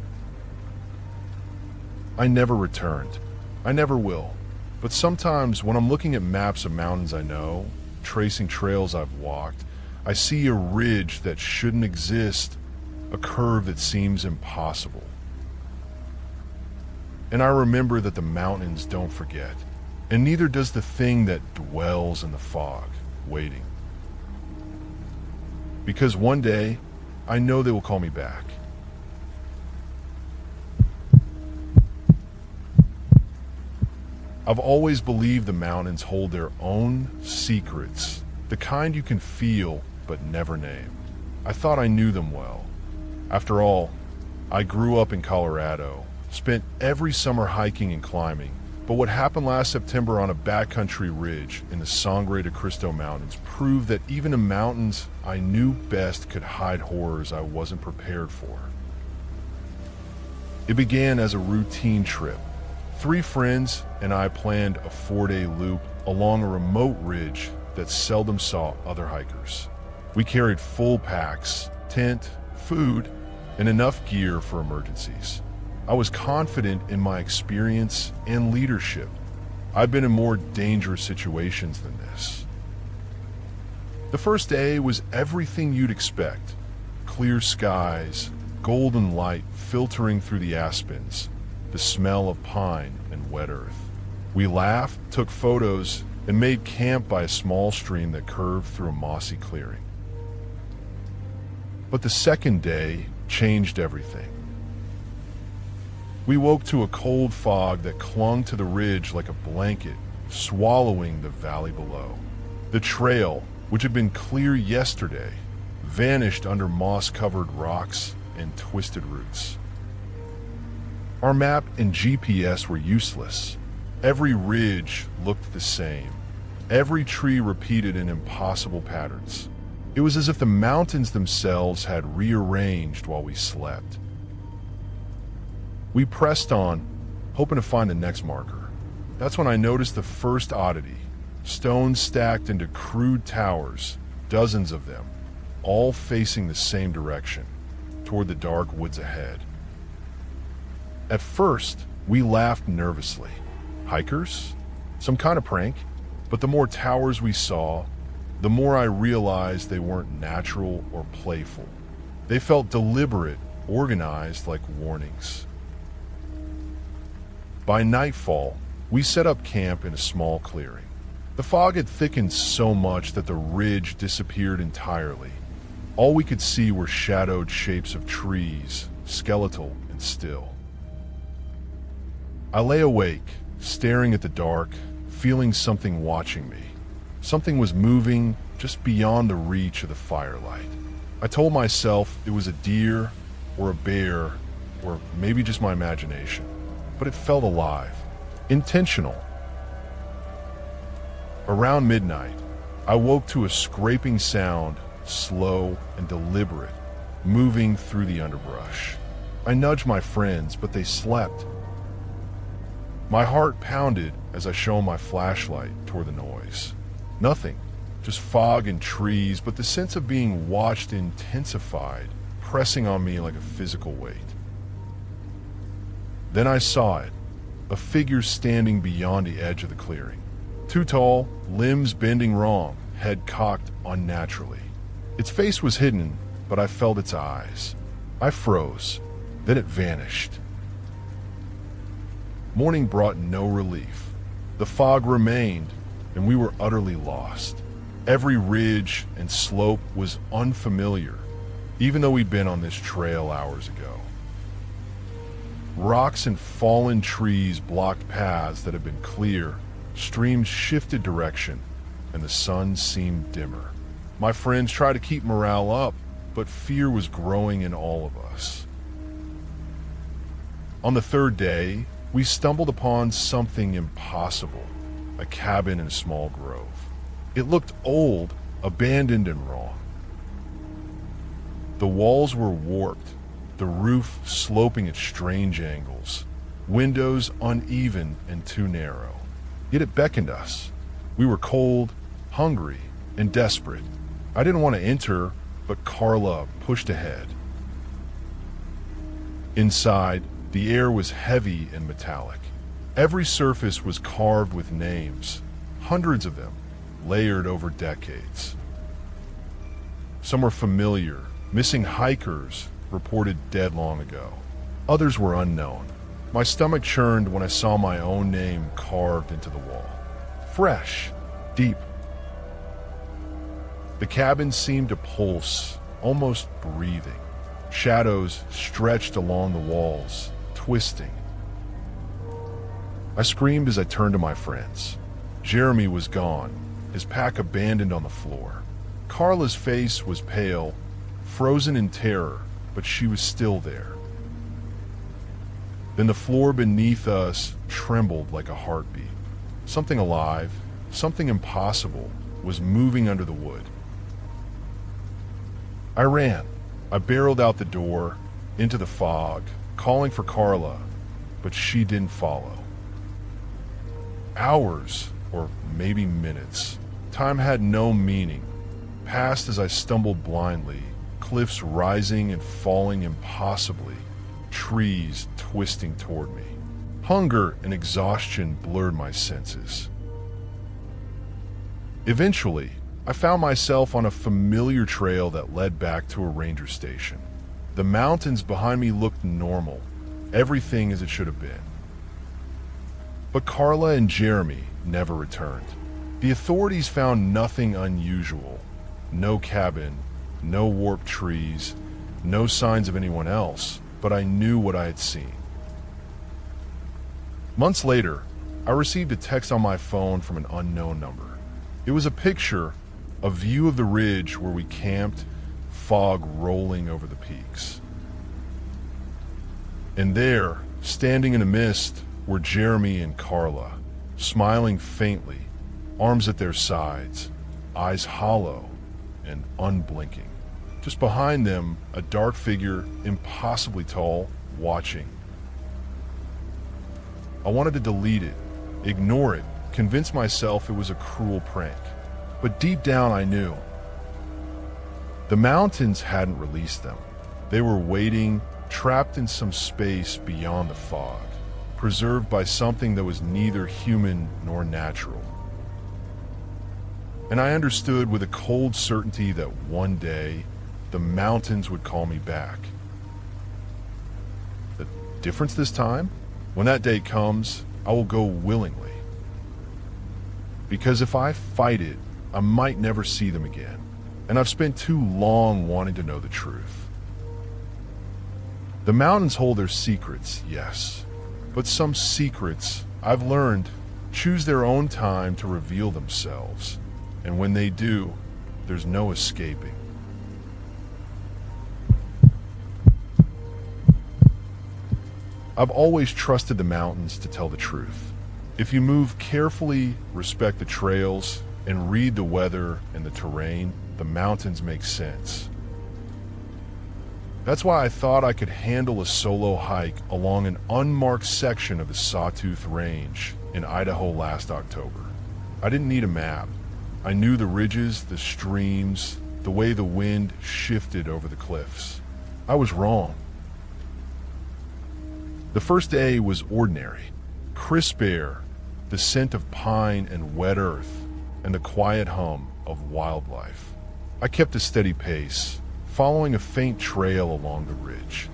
I never returned. I never will. But sometimes when I'm looking at maps of mountains I know, tracing trails I've walked, I see a ridge that shouldn't exist, a curve that seems impossible. And I remember that the mountains don't forget, and neither does the thing that dwells in the fog, waiting. Because one day, I know they will call me back. I've always believed the mountains hold their own secrets, the kind you can feel but never name. I thought I knew them well. After all, I grew up in Colorado, spent every summer hiking and climbing, but what happened last September on a backcountry ridge in the Sangre de Cristo Mountains proved that even the mountains I knew best could hide horrors I wasn't prepared for. It began as a routine trip. 3 friends and I planned a 4-day loop along a remote ridge that seldom saw other hikers. We carried full packs, tent, food, and enough gear for emergencies. I was confident in my experience and leadership. I've been in more dangerous situations than this. The first day was everything you'd expect. Clear skies, golden light filtering through the aspens, the smell of pine and wet earth. We laughed, took photos, and made camp by a small stream that curved through a mossy clearing. But the second day changed everything. We woke to a cold fog that clung to the ridge like a blanket, swallowing the valley below. The trail, which had been clear yesterday, vanished under moss-covered rocks and twisted roots. Our map and GPS were useless. Every ridge looked the same. Every tree repeated in impossible patterns. It was as if the mountains themselves had rearranged while we slept. We pressed on, hoping to find the next marker. That's when I noticed the first oddity. Stones stacked into crude towers, dozens of them, all facing the same direction, toward the dark woods ahead. At first, we laughed nervously. Hikers? Some kind of prank? But the more towers we saw, the more I realized they weren't natural or playful. They felt deliberate, organized like warnings. By nightfall, we set up camp in a small clearing. The fog had thickened so much that the ridge disappeared entirely. All we could see were shadowed shapes of trees, skeletal and still. I lay awake, staring at the dark, feeling something watching me. Something was moving just beyond the reach of the firelight. I told myself it was a deer or a bear or maybe just my imagination, but it felt alive, intentional. Around midnight, I woke to a scraping sound, slow and deliberate, moving through the underbrush. I nudged my friends, but they slept. My heart pounded as I shone my flashlight toward the noise. Nothing, just fog and trees, but the sense of being watched intensified, pressing on me like a physical weight. Then I saw it, a figure standing beyond the edge of the clearing. Too tall, limbs bending wrong, head cocked unnaturally. Its face was hidden, but I felt its eyes. I froze, then it vanished. Morning brought no relief. The fog remained, and we were utterly lost. Every ridge and slope was unfamiliar, even though we'd been on this trail hours ago. Rocks and fallen trees blocked paths that had been clear, streams shifted direction, and the sun seemed dimmer. My friends tried to keep morale up, but fear was growing in all of us. On the third day, we stumbled upon something impossible, a cabin in a small grove. It looked old, abandoned, and wrong. The walls were warped, the roof sloping at strange angles, windows uneven and too narrow. Yet it beckoned us. We were cold, hungry, and desperate. I didn't want to enter, but Carla pushed ahead. Inside, the air was heavy and metallic. Every surface was carved with names, hundreds of them, layered over decades. Some were familiar, missing hikers reported dead long ago. Others were unknown. My stomach churned when I saw my own name carved into the wall. Fresh, deep. The cabin seemed to pulse, almost breathing. Shadows stretched along the walls, twisting. I screamed as I turned to my friends. Jeremy was gone, his pack abandoned on the floor. Carla's face was pale, frozen in terror, but she was still there. Then the floor beneath us trembled like a heartbeat. Something alive, something impossible, was moving under the wood. I ran. I barreled out the door, into the fog, calling for Carla, but she didn't follow. Hours, or maybe minutes, time had no meaning, passed as I stumbled blindly, cliffs rising and falling impossibly, trees twisting toward me. Hunger and exhaustion blurred my senses. Eventually, I found myself on a familiar trail that led back to a ranger station. The mountains behind me looked normal, everything as it should have been. But Carla and Jeremy never returned. The authorities found nothing unusual. No cabin, no warped trees, no signs of anyone else, but I knew what I had seen. Months later, I received a text on my phone from an unknown number. It was a picture, a view of the ridge where we camped, fog rolling over the peaks. And there, standing in the mist, were Jeremy and Carla, smiling faintly, arms at their sides, eyes hollow and unblinking. Just behind them, a dark figure, impossibly tall, watching. I wanted to delete it, ignore it, convince myself it was a cruel prank. But deep down I knew. The mountains hadn't released them. They were waiting, trapped in some space beyond the fog, preserved by something that was neither human nor natural. And I understood with a cold certainty that one day, the mountains would call me back. The difference this time? When that day comes, I will go willingly. Because if I fight it, I might never see them again. And I've spent too long wanting to know the truth. The mountains hold their secrets, yes. But some secrets, I've learned, choose their own time to reveal themselves. And when they do, there's no escaping. I've always trusted the mountains to tell the truth. If you move carefully, respect the trails, and read the weather and the terrain, the mountains make sense. That's why I thought I could handle a solo hike along an unmarked section of the Sawtooth Range in Idaho last October. I didn't need a map. I knew the ridges, the streams, the way the wind shifted over the cliffs. I was wrong. The first day was ordinary. Crisp air, the scent of pine and wet earth, and the quiet hum of wildlife. I kept a steady pace, following a faint trail along the ridge.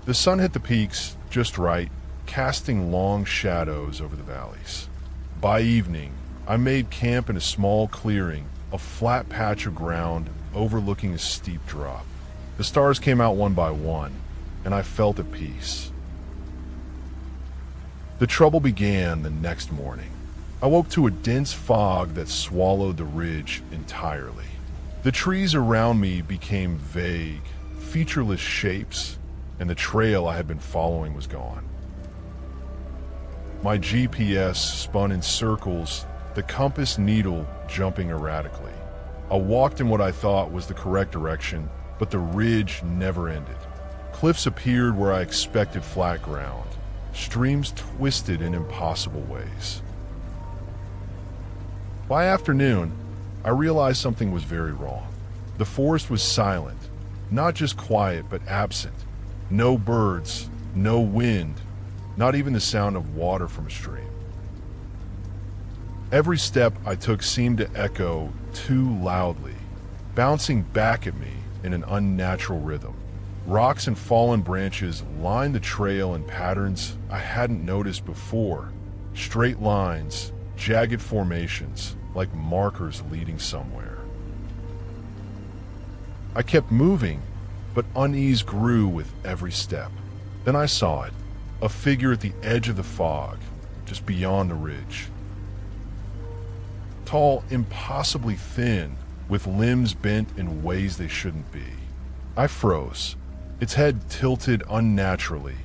The sun hit the peaks just right, casting long shadows over the valleys. By evening, I made camp in a small clearing, a flat patch of ground overlooking a steep drop. The stars came out one by one, and I felt at peace. The trouble began the next morning. I woke to a dense fog that swallowed the ridge entirely. The trees around me became vague, featureless shapes, and the trail I had been following was gone. My GPS spun in circles, the compass needle jumping erratically. I walked in what I thought was the correct direction, but the ridge never ended. Cliffs appeared where I expected flat ground. Streams twisted in impossible ways. By afternoon, I realized something was very wrong. The forest was silent, not just quiet, but absent. No birds, no wind, not even the sound of water from a stream. Every step I took seemed to echo too loudly, bouncing back at me in an unnatural rhythm. Rocks and fallen branches lined the trail in patterns I hadn't noticed before. Straight lines, jagged formations, like markers leading somewhere. I kept moving, but unease grew with every step. Then I saw it, a figure at the edge of the fog, just beyond the ridge. Tall, impossibly thin, with limbs bent in ways they shouldn't be. I froze, its head tilted unnaturally,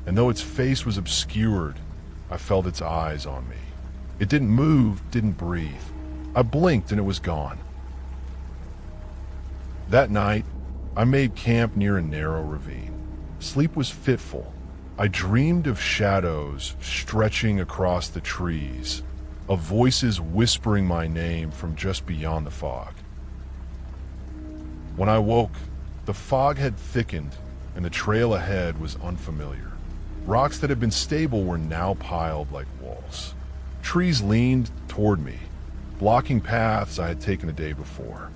and though its face was obscured, I felt its eyes on me. It didn't move, didn't breathe. I blinked and it was gone. That night, I made camp near a narrow ravine. Sleep was fitful. I dreamed of shadows stretching across the trees, of voices whispering my name from just beyond the fog. When I woke, the fog had thickened and the trail ahead was unfamiliar. Rocks that had been stable were now piled like walls. Trees leaned toward me, blocking paths I had taken the day before.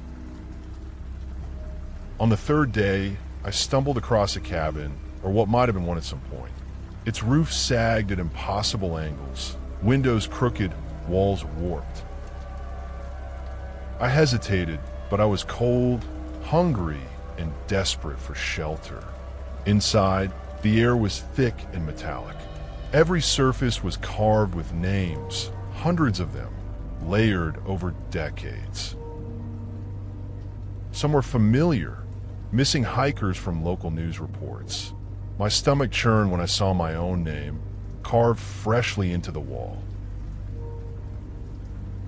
On the third day, I stumbled across a cabin, or what might have been one at some point. Its roof sagged at impossible angles, windows crooked, walls warped. I hesitated, but I was cold, hungry, and desperate for shelter. Inside, the air was thick and metallic. Every surface was carved with names, hundreds of them, layered over decades. Some were familiar, missing hikers from local news reports. My stomach churned when I saw my own name, carved freshly into the wall.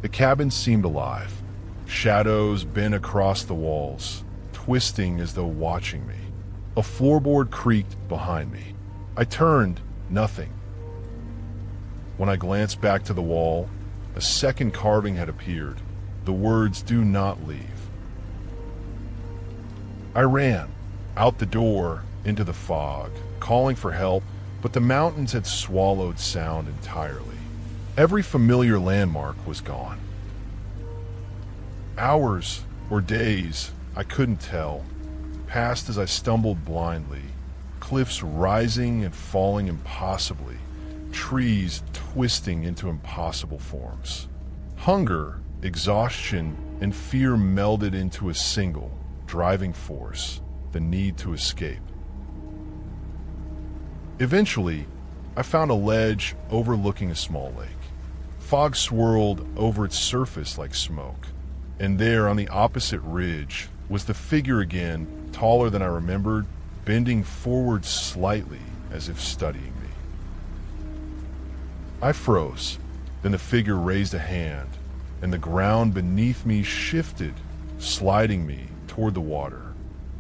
The cabin seemed alive. Shadows bent across the walls, twisting as though watching me. A floorboard creaked behind me. I turned, nothing. When I glanced back to the wall, a second carving had appeared. The words, "Do not leave." I ran, out the door, into the fog, calling for help, but the mountains had swallowed sound entirely. Every familiar landmark was gone. Hours or days, I couldn't tell, passed as I stumbled blindly, cliffs rising and falling impossibly, trees twisting into impossible forms. Hunger, exhaustion, and fear melded into a single, driving force, the need to escape. Eventually, I found a ledge overlooking a small lake. Fog swirled over its surface like smoke, and there on the opposite ridge was the figure again, taller than I remembered, bending forward slightly as if studying me. I froze, then the figure raised a hand, and the ground beneath me shifted, sliding me toward the water.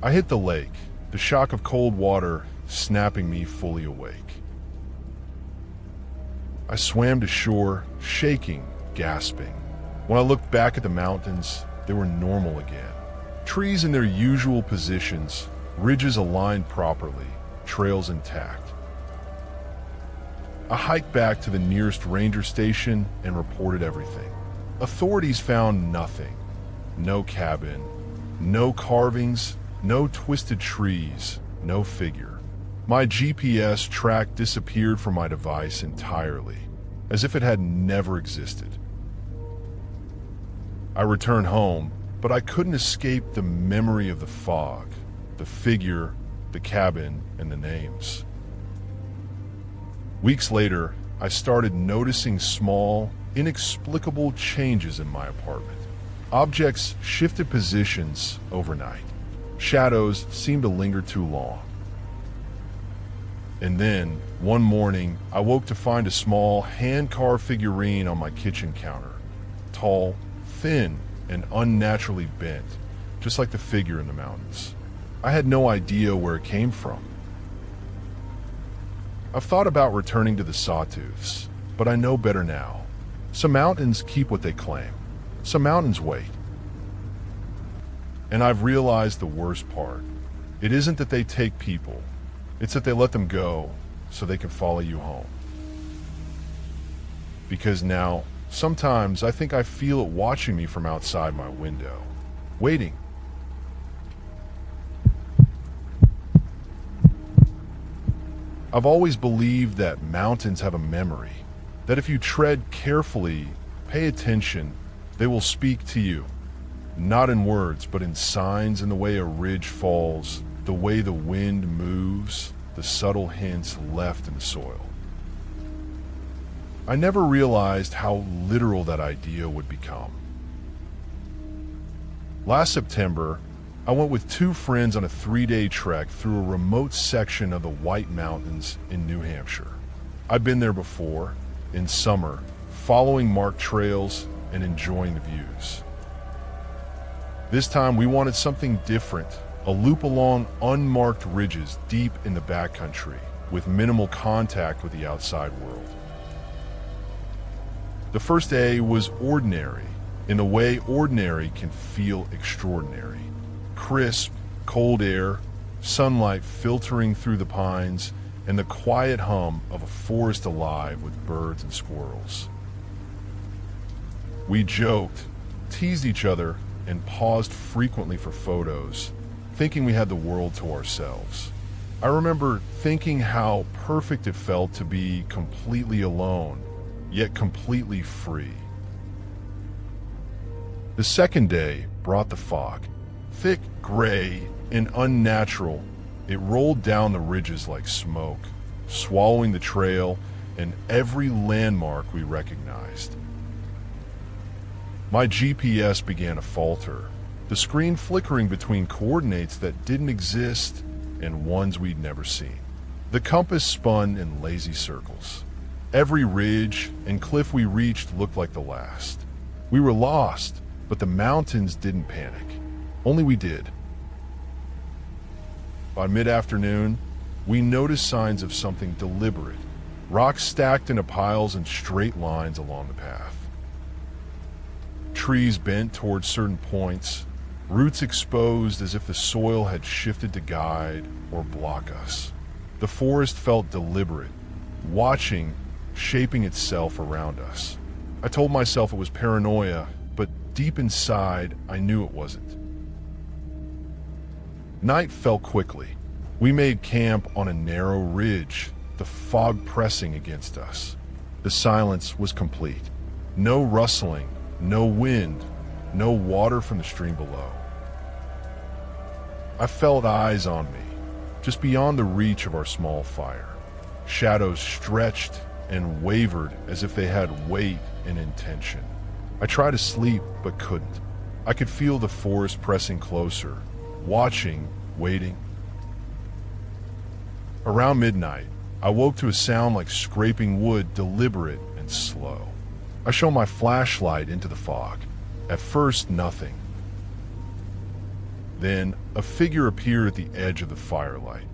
I hit the lake, the shock of cold water snapping me fully awake. I swam to shore, shaking, gasping. When I looked back at the mountains, they were normal again. Trees in their usual positions, ridges aligned properly, trails intact. I hiked back to the nearest ranger station and reported everything. Authorities found nothing. No cabin, no carvings, no twisted trees, no figure. My GPS track disappeared from my device entirely, as if it had never existed. I returned home, but I couldn't escape the memory of the fog, the figure, the cabin, and the names. Weeks later, I started noticing small, inexplicable changes in my apartment. Objects shifted positions overnight. Shadows seemed to linger too long. And then, one morning, I woke to find a small, hand-carved figurine on my kitchen counter. Tall, thin, and unnaturally bent, just like the figure in the mountains. I had no idea where it came from. I've thought about returning to the Sawtooths, but I know better now. Some mountains keep what they claim. Some mountains wait. And I've realized the worst part. It isn't that they take people. It's that they let them go so they can follow you home. Because now, sometimes I think I feel it watching me from outside my window, waiting. I've always believed that mountains have a memory, that if you tread carefully, pay attention, they will speak to you. Not in words, but in signs, in the way a ridge falls, the way the wind moves, the subtle hints left in the soil. I never realized how literal that idea would become. Last September, I went with 2 friends on a 3-day trek through a remote section of the White Mountains in New Hampshire. I'd been there before, in summer, following marked trails and enjoying the views. This time we wanted something different, a loop along unmarked ridges deep in the backcountry, with minimal contact with the outside world. The first day was ordinary, in the way ordinary can feel extraordinary. Crisp, cold air, sunlight filtering through the pines, and the quiet hum of a forest alive with birds and squirrels. We joked, teased each other, and paused frequently for photos, thinking we had the world to ourselves. I remember thinking how perfect it felt to be completely alone, yet completely free. The second day brought the fog. Thick, gray, and unnatural, it rolled down the ridges like smoke, swallowing the trail and every landmark we recognized. My GPS began to falter, the screen flickering between coordinates that didn't exist and ones we'd never seen. The compass spun in lazy circles. Every ridge and cliff we reached looked like the last. We were lost, but the mountains didn't panic. Only we did. By mid-afternoon, we noticed signs of something deliberate, rocks stacked into piles and straight lines along the path. Trees bent towards certain points, roots exposed as if the soil had shifted to guide or block us. The forest felt deliberate, watching, shaping itself around us. I told myself it was paranoia, but deep inside, I knew it wasn't. Night fell quickly. We made camp on a narrow ridge, the fog pressing against us. The silence was complete. No rustling, no wind, no water from the stream below. I felt eyes on me, just beyond the reach of our small fire. Shadows stretched and wavered as if they had weight and intention. I tried to sleep, but couldn't. I could feel the forest pressing closer, watching, waiting. Around midnight, I woke to a sound like scraping wood, deliberate and slow. I shone my flashlight into the fog. At first, nothing. Then, a figure appeared at the edge of the firelight.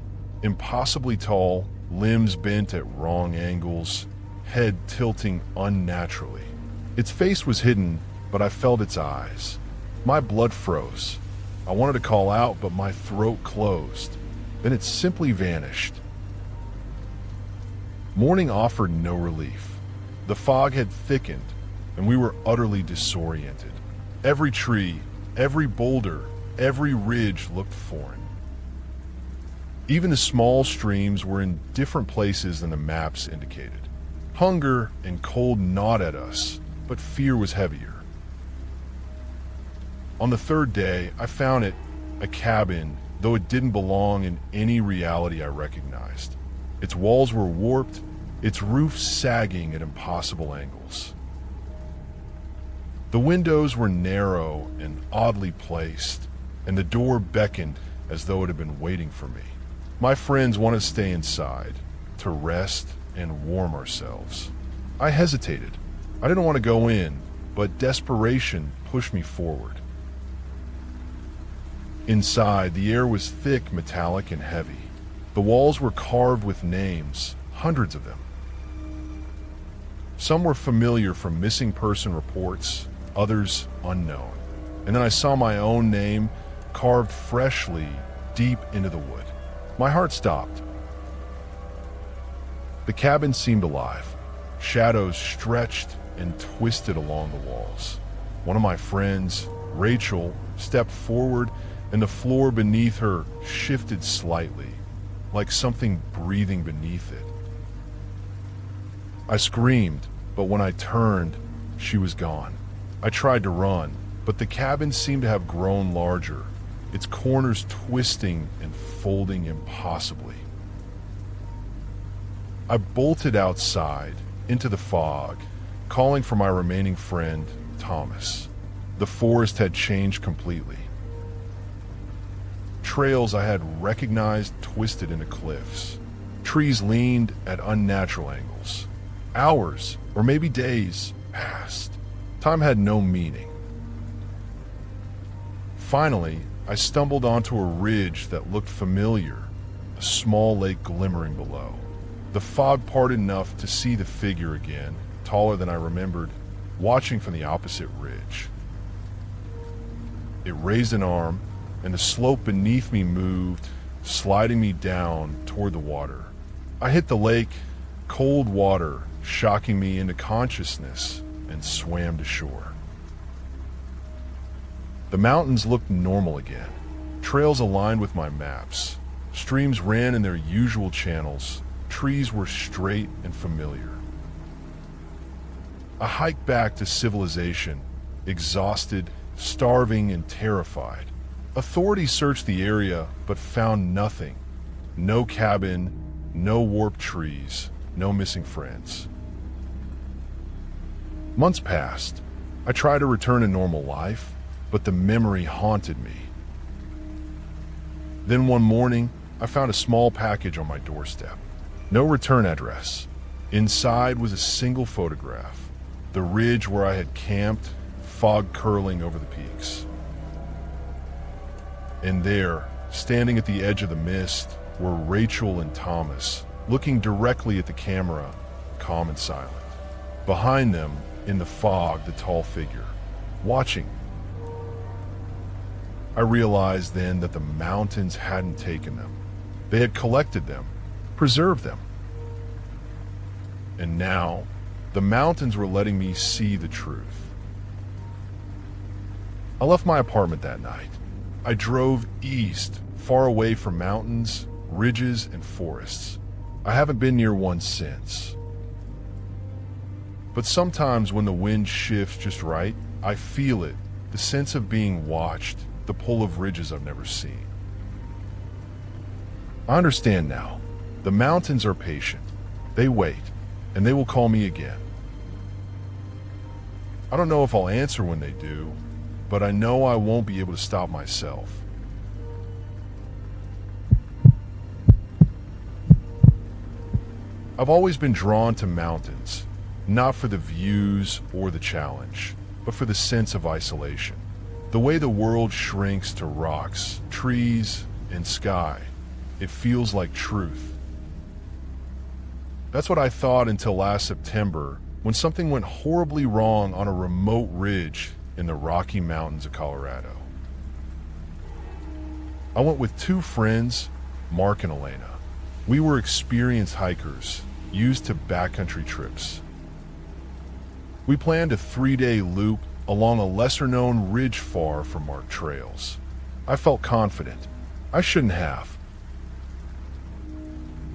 Impossibly tall, limbs bent at wrong angles, head tilting unnaturally. Its face was hidden, but I felt its eyes. My blood froze. I wanted to call out, but my throat closed. Then it simply vanished. Morning offered no relief. The fog had thickened, and we were utterly disoriented. Every tree, every boulder, every ridge looked foreign. Even the small streams were in different places than the maps indicated. Hunger and cold gnawed at us, but fear was heavier. On the third day, I found it, a cabin, though it didn't belong in any reality I recognized. Its walls were warped, its roof sagging at impossible angles. The windows were narrow and oddly placed, and the door beckoned as though it had been waiting for me. My friends wanted to stay inside, to rest and warm ourselves. I hesitated. I didn't want to go in, but desperation pushed me forward. Inside, the air was thick, metallic, and heavy. The walls were carved with names, hundreds of them. Some were familiar from missing person reports, others unknown. And then I saw my own name carved freshly deep into the wood. My heart stopped. The cabin seemed alive. Shadows stretched and twisted along the walls. One of my friends, Rachel, stepped forward, and the floor beneath her shifted slightly, like something breathing beneath it. I screamed, but when I turned, she was gone. I tried to run, but the cabin seemed to have grown larger, its corners twisting and folding impossibly. I bolted outside, into the fog, calling for my remaining friend, Thomas. The forest had changed completely. Trails I had recognized twisted into cliffs. Trees leaned at unnatural angles. Hours, or maybe days, passed. Time had no meaning. Finally, I stumbled onto a ridge that looked familiar, a small lake glimmering below. The fog parted enough to see the figure again, taller than I remembered, watching from the opposite ridge. It raised an arm, and the slope beneath me moved, sliding me down toward the water. I hit the lake, cold water shocking me into consciousness, and swam to shore. The mountains looked normal again. Trails aligned with my maps. Streams ran in their usual channels. Trees were straight and familiar. I hiked back to civilization, exhausted, starving, and terrified. Authorities searched the area, but found nothing. No cabin, no warped trees, no missing friends. Months passed. I tried to return to normal life, but the memory haunted me. Then one morning, I found a small package on my doorstep. No return address. Inside was a single photograph. The ridge where I had camped, fog curling over the peaks. And there, standing at the edge of the mist, were Rachel and Thomas, looking directly at the camera, calm and silent. Behind them, in the fog, the tall figure, watching. I realized then that the mountains hadn't taken them. They had collected them, preserved them. And now, the mountains were letting me see the truth. I left my apartment that night. I drove east, far away from mountains, ridges, and forests. I haven't been near one since. But sometimes when the wind shifts just right, I feel it, the sense of being watched, the pull of ridges I've never seen. I understand now. The mountains are patient. They wait, and they will call me again. I don't know if I'll answer when they do, but I know I won't be able to stop myself. I've always been drawn to mountains, not for the views or the challenge, but for the sense of isolation. The way the world shrinks to rocks, trees, and sky, it feels like truth. That's what I thought until last September, when something went horribly wrong on a remote ridge in the Rocky Mountains of Colorado. I went with two friends, Mark and Elena. We were experienced hikers, used to backcountry trips. We planned a 3-day loop along a lesser-known ridge far from marked trails. I felt confident. I shouldn't have.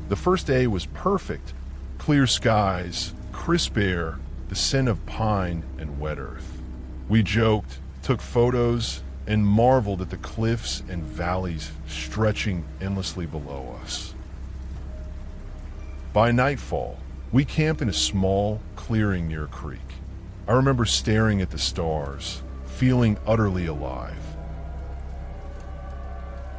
The first day was perfect. Clear skies, crisp air, the scent of pine and wet earth. We joked, took photos, and marveled at the cliffs and valleys stretching endlessly below us. By nightfall, we camped in a small clearing near a creek. I remember staring at the stars, feeling utterly alive.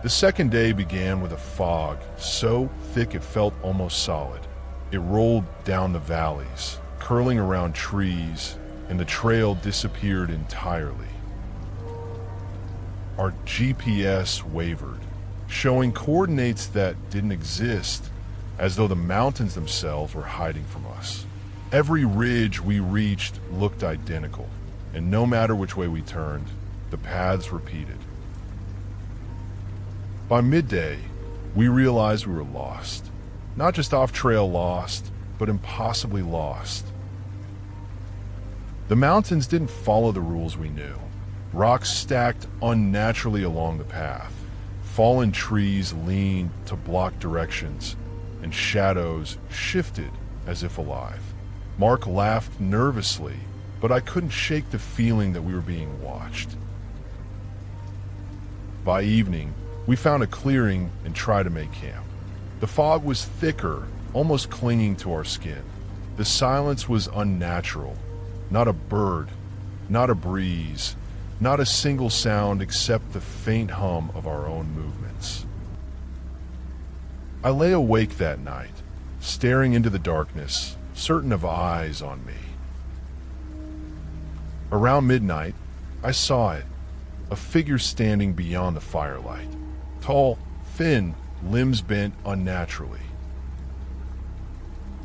The second day began with a fog so thick it felt almost solid. It rolled down the valleys, curling around trees, and the trail disappeared entirely. our GPS wavered, showing coordinates that didn't exist, as though the mountains themselves were hiding from us. Every ridge we reached looked identical, and no matter which way we turned, the paths repeated. By midday, we realized we were lost. Not just off-trail lost, but impossibly lost. The mountains didn't follow the rules we knew. Rocks stacked unnaturally along the path. Fallen trees leaned to block directions, and shadows shifted as if alive. Mark laughed nervously, but I couldn't shake the feeling that we were being watched. By evening, we found a clearing and tried to make camp. The fog was thicker, almost clinging to our skin. The silence was unnatural. Not a bird, not a breeze, not a single sound except the faint hum of our own movements. I lay awake that night, staring into the darkness, certain of eyes on me. Around midnight, I saw it, a figure standing beyond the firelight. Tall, thin, limbs bent unnaturally.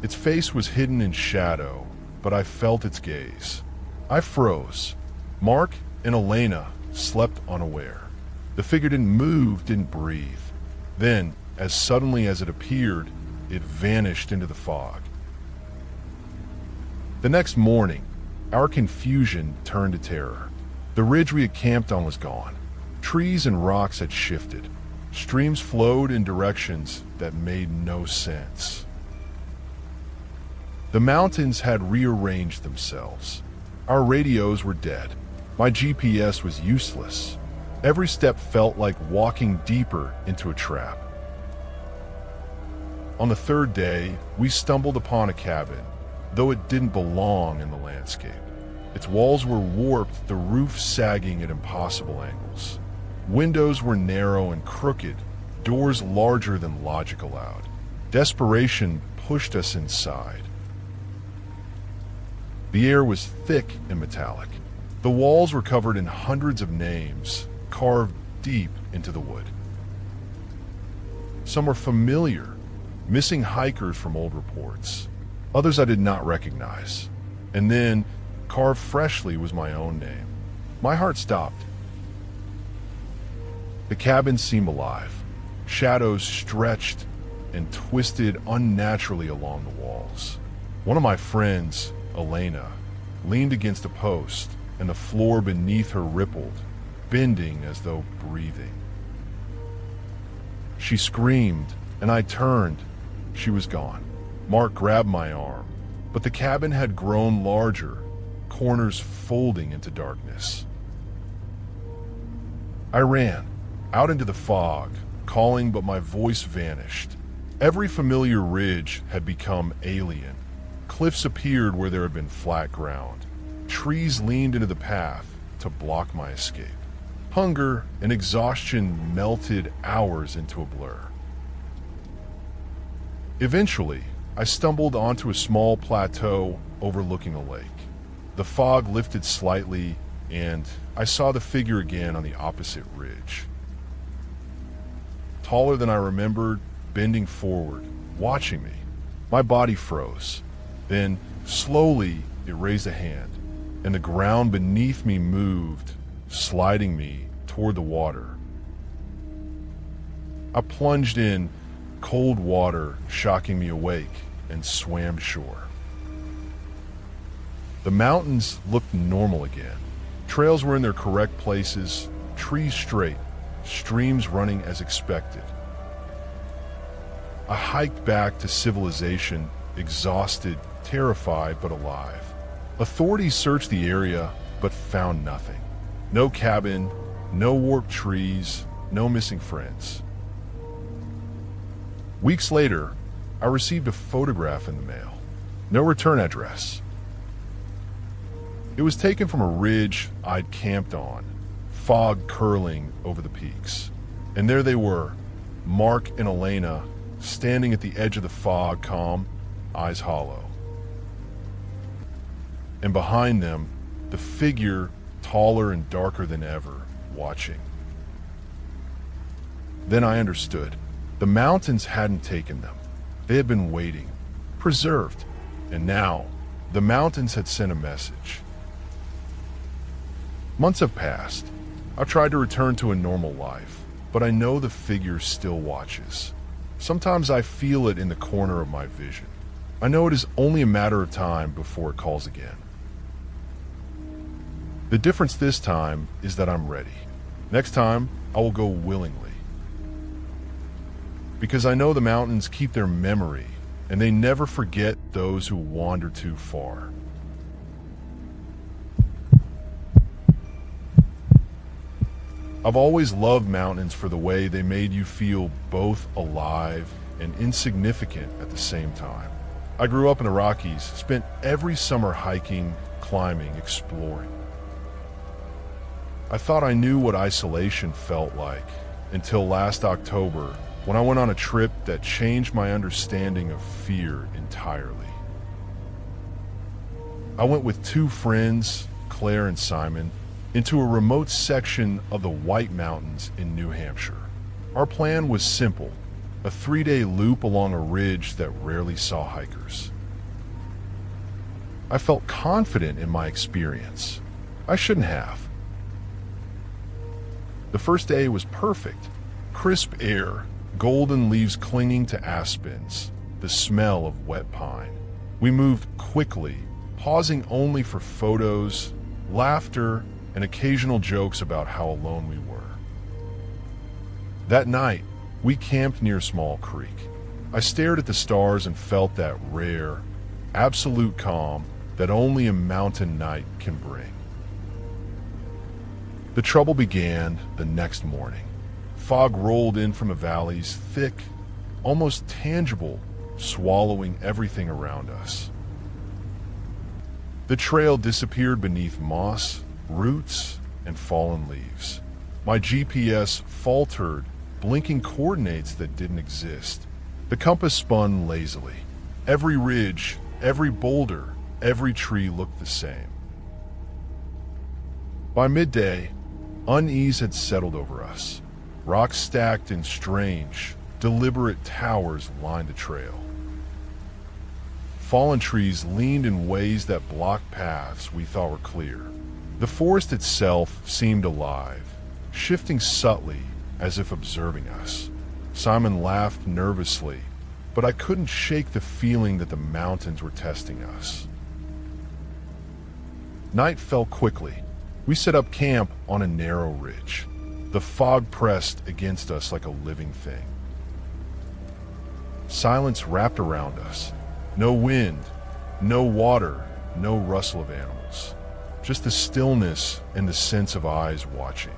Its face was hidden in shadow, but I felt its gaze. I froze. Mark and Elena slept unaware. The figure didn't move, didn't breathe. Then, as suddenly as it appeared, it vanished into the fog. The next morning, our confusion turned to terror. The ridge we had camped on was gone. Trees and rocks had shifted. Streams flowed in directions that made no sense. The mountains had rearranged themselves. Our radios were dead. My GPS was useless. Every step felt like walking deeper into a trap. On the third day, we stumbled upon a cabin, though it didn't belong in the landscape. Its walls were warped, the roof sagging at impossible angles. Windows were narrow and crooked, doors larger than logic allowed. Desperation pushed us inside. The air was thick and metallic. The walls were covered in hundreds of names, carved deep into the wood. Some were familiar, missing hikers from old reports. Others I did not recognize. And then, carved freshly, was my own name. My heart stopped. The cabin seemed alive. Shadows stretched and twisted unnaturally along the walls. One of my friends, Elena, leaned against a post, and the floor beneath her rippled, bending as though breathing. She screamed, and I turned. She was gone. Mark grabbed my arm, but the cabin had grown larger, corners folding into darkness. I ran, out into the fog, calling, but my voice vanished. Every familiar ridge had become alien. Cliffs appeared where there had been flat ground. Trees leaned into the path to block my escape. Hunger and exhaustion melted hours into a blur. Eventually, I stumbled onto a small plateau overlooking a lake. The fog lifted slightly, and I saw the figure again on the opposite ridge. Taller than I remembered, bending forward, watching me. My body froze. Then, slowly, it raised a hand, and the ground beneath me moved, sliding me toward the water. I plunged in, cold water shocking me awake, and swam shore. The mountains looked normal again. Trails were in their correct places, trees straight, streams running as expected. I hiked back to civilization, exhausted, terrified, but alive. Authorities searched the area, but found nothing. No cabin, no warped trees, no missing friends. Weeks later, I received a photograph in the mail. No return address. It was taken from a ridge I'd camped on, fog curling over the peaks. And there they were, Mark and Elena, standing at the edge of the fog, calm, eyes hollow. And behind them, the figure, taller and darker than ever, watching. Then I understood. The mountains hadn't taken them. They had been waiting, preserved, and now the mountains had sent a message. Months have passed. I've tried to return to a normal life, but I know the figure still watches. Sometimes I feel it in the corner of my vision. I know it is only a matter of time before it calls again. The difference this time is that I'm ready. Next time, I will go willingly. Because I know the mountains keep their memory, and they never forget those who wander too far. I've always loved mountains for the way they made you feel both alive and insignificant at the same time. I grew up in the Rockies, spent every summer hiking, climbing, exploring. I thought I knew what isolation felt like until last October, when I went on a trip that changed my understanding of fear entirely. I went with two friends, Claire and Simon, into a remote section of the White Mountains in New Hampshire. Our plan was simple, a 3-day loop along a ridge that rarely saw hikers. I felt confident in my experience. I shouldn't have. The first day was perfect. Crisp air, golden leaves clinging to aspens, the smell of wet pine. We moved quickly, pausing only for photos, laughter, and occasional jokes about how alone we were. That night, we camped near a small creek. I stared at the stars and felt that rare, absolute calm that only a mountain night can bring. The trouble began the next morning. Fog rolled in from the valleys, thick, almost tangible, swallowing everything around us. The trail disappeared beneath moss, roots, and fallen leaves. My GPS faltered, blinking coordinates that didn't exist. The compass spun lazily. Every ridge, every boulder, every tree looked the same. By midday, unease had settled over us. Rocks stacked in strange, deliberate towers lined the trail. Fallen trees leaned in ways that blocked paths we thought were clear. The forest itself seemed alive, shifting subtly as if observing us. Simon laughed nervously, but I couldn't shake the feeling that the mountains were testing us. Night fell quickly. We set up camp on a narrow ridge. The fog pressed against us like a living thing. Silence wrapped around us. No wind, no water, no rustle of animals. Just the stillness and the sense of eyes watching.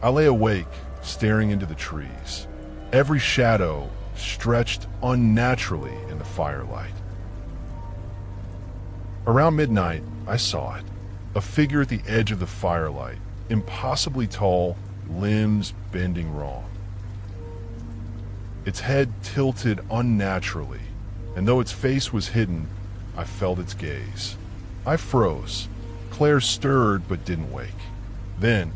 I lay awake, staring into the trees. Every shadow stretched unnaturally in the firelight. Around midnight, I saw it. A figure at the edge of the firelight, impossibly tall, limbs bending wrong. Its head tilted unnaturally, and though its face was hidden, I felt its gaze. I froze. Claire stirred but didn't wake. Then,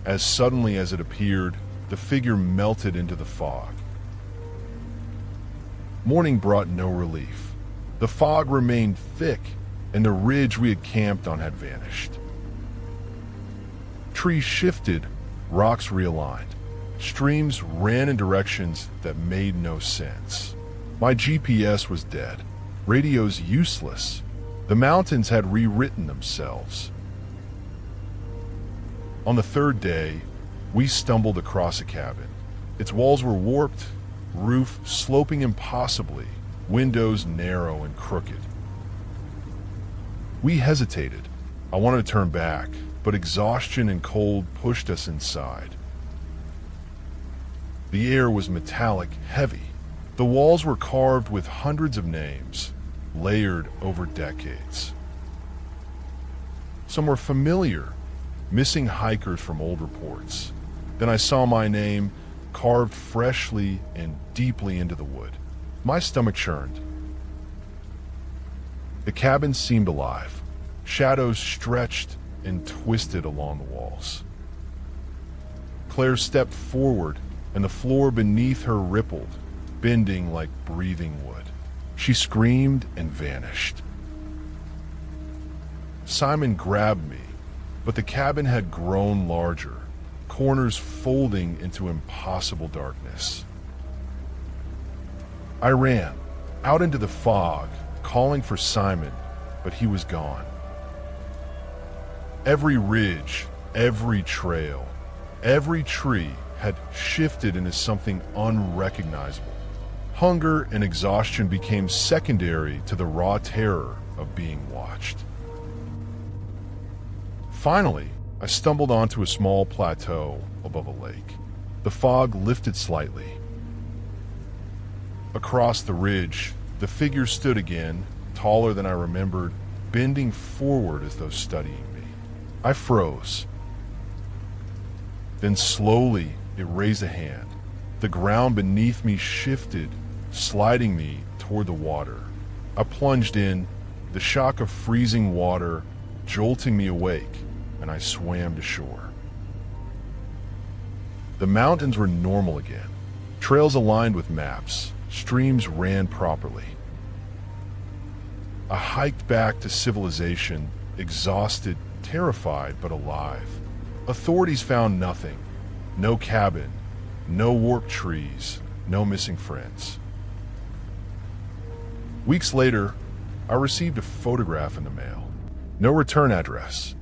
as suddenly as it appeared, the figure melted into the fog. Morning brought no relief. The fog remained thick, and the ridge we had camped on had vanished. Trees shifted, rocks realigned. Streams ran in directions that made no sense. My GPS was dead. Radio's useless. The mountains had rewritten themselves. On the third day, we stumbled across a cabin. Its walls were warped, roof sloping impossibly, windows narrow and crooked. We hesitated. I wanted to turn back, but exhaustion and cold pushed us inside. The air was metallic, heavy. The walls were carved with hundreds of names, layered over decades. Some were familiar, missing hikers from old reports. Then I saw my name carved freshly and deeply into the wood. My stomach churned. The cabin seemed alive. Shadows stretched and twisted along the walls. Claire stepped forward, and the floor beneath her rippled, bending like breathing wood. She screamed and vanished. Simon grabbed me, but the cabin had grown larger, corners folding into impossible darkness. I ran out into the fog, calling for Simon, but he was gone. Every ridge, every trail, every tree had shifted into something unrecognizable. Hunger and exhaustion became secondary to the raw terror of being watched. Finally, I stumbled onto a small plateau above a lake. The fog lifted slightly. Across the ridge, the figure stood again, taller than I remembered, bending forward as though studying me. I froze. Then slowly, it raised a hand. The ground beneath me shifted, sliding me toward the water. I plunged in, the shock of freezing water jolting me awake, and I swam to shore. The mountains were normal again. Trails aligned with maps. Streams ran properly. I hiked back to civilization, exhausted, terrified, but alive. Authorities found nothing. No cabin, no warped trees, no missing friends. Weeks later, I received a photograph in the mail. No return address.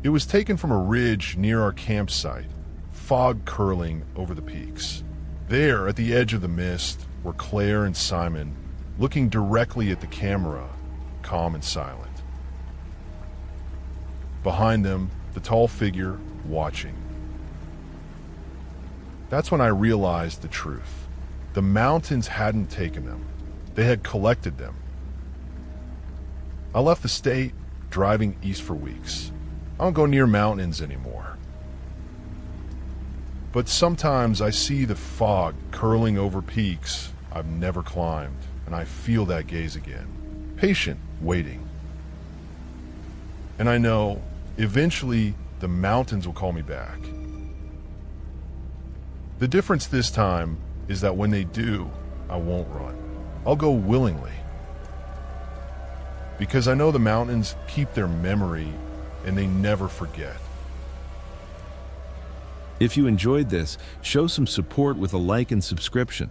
It was taken from a ridge near our campsite, fog curling over the peaks. There, at the edge of the mist, were Claire and Simon, looking directly at the camera, calm and silent. Behind them, the tall figure, watching. That's when I realized the truth. The mountains hadn't taken them. They had collected them. I left the state, driving east for weeks. I don't go near mountains anymore. But sometimes I see the fog curling over peaks I've never climbed, and I feel that gaze again. Patient, waiting. And I know, eventually, the mountains will call me back. The difference this time is that when they do, I won't run. I'll go willingly. Because I know the mountains keep their memory and they never forget. If you enjoyed this, show some support with a like and subscription.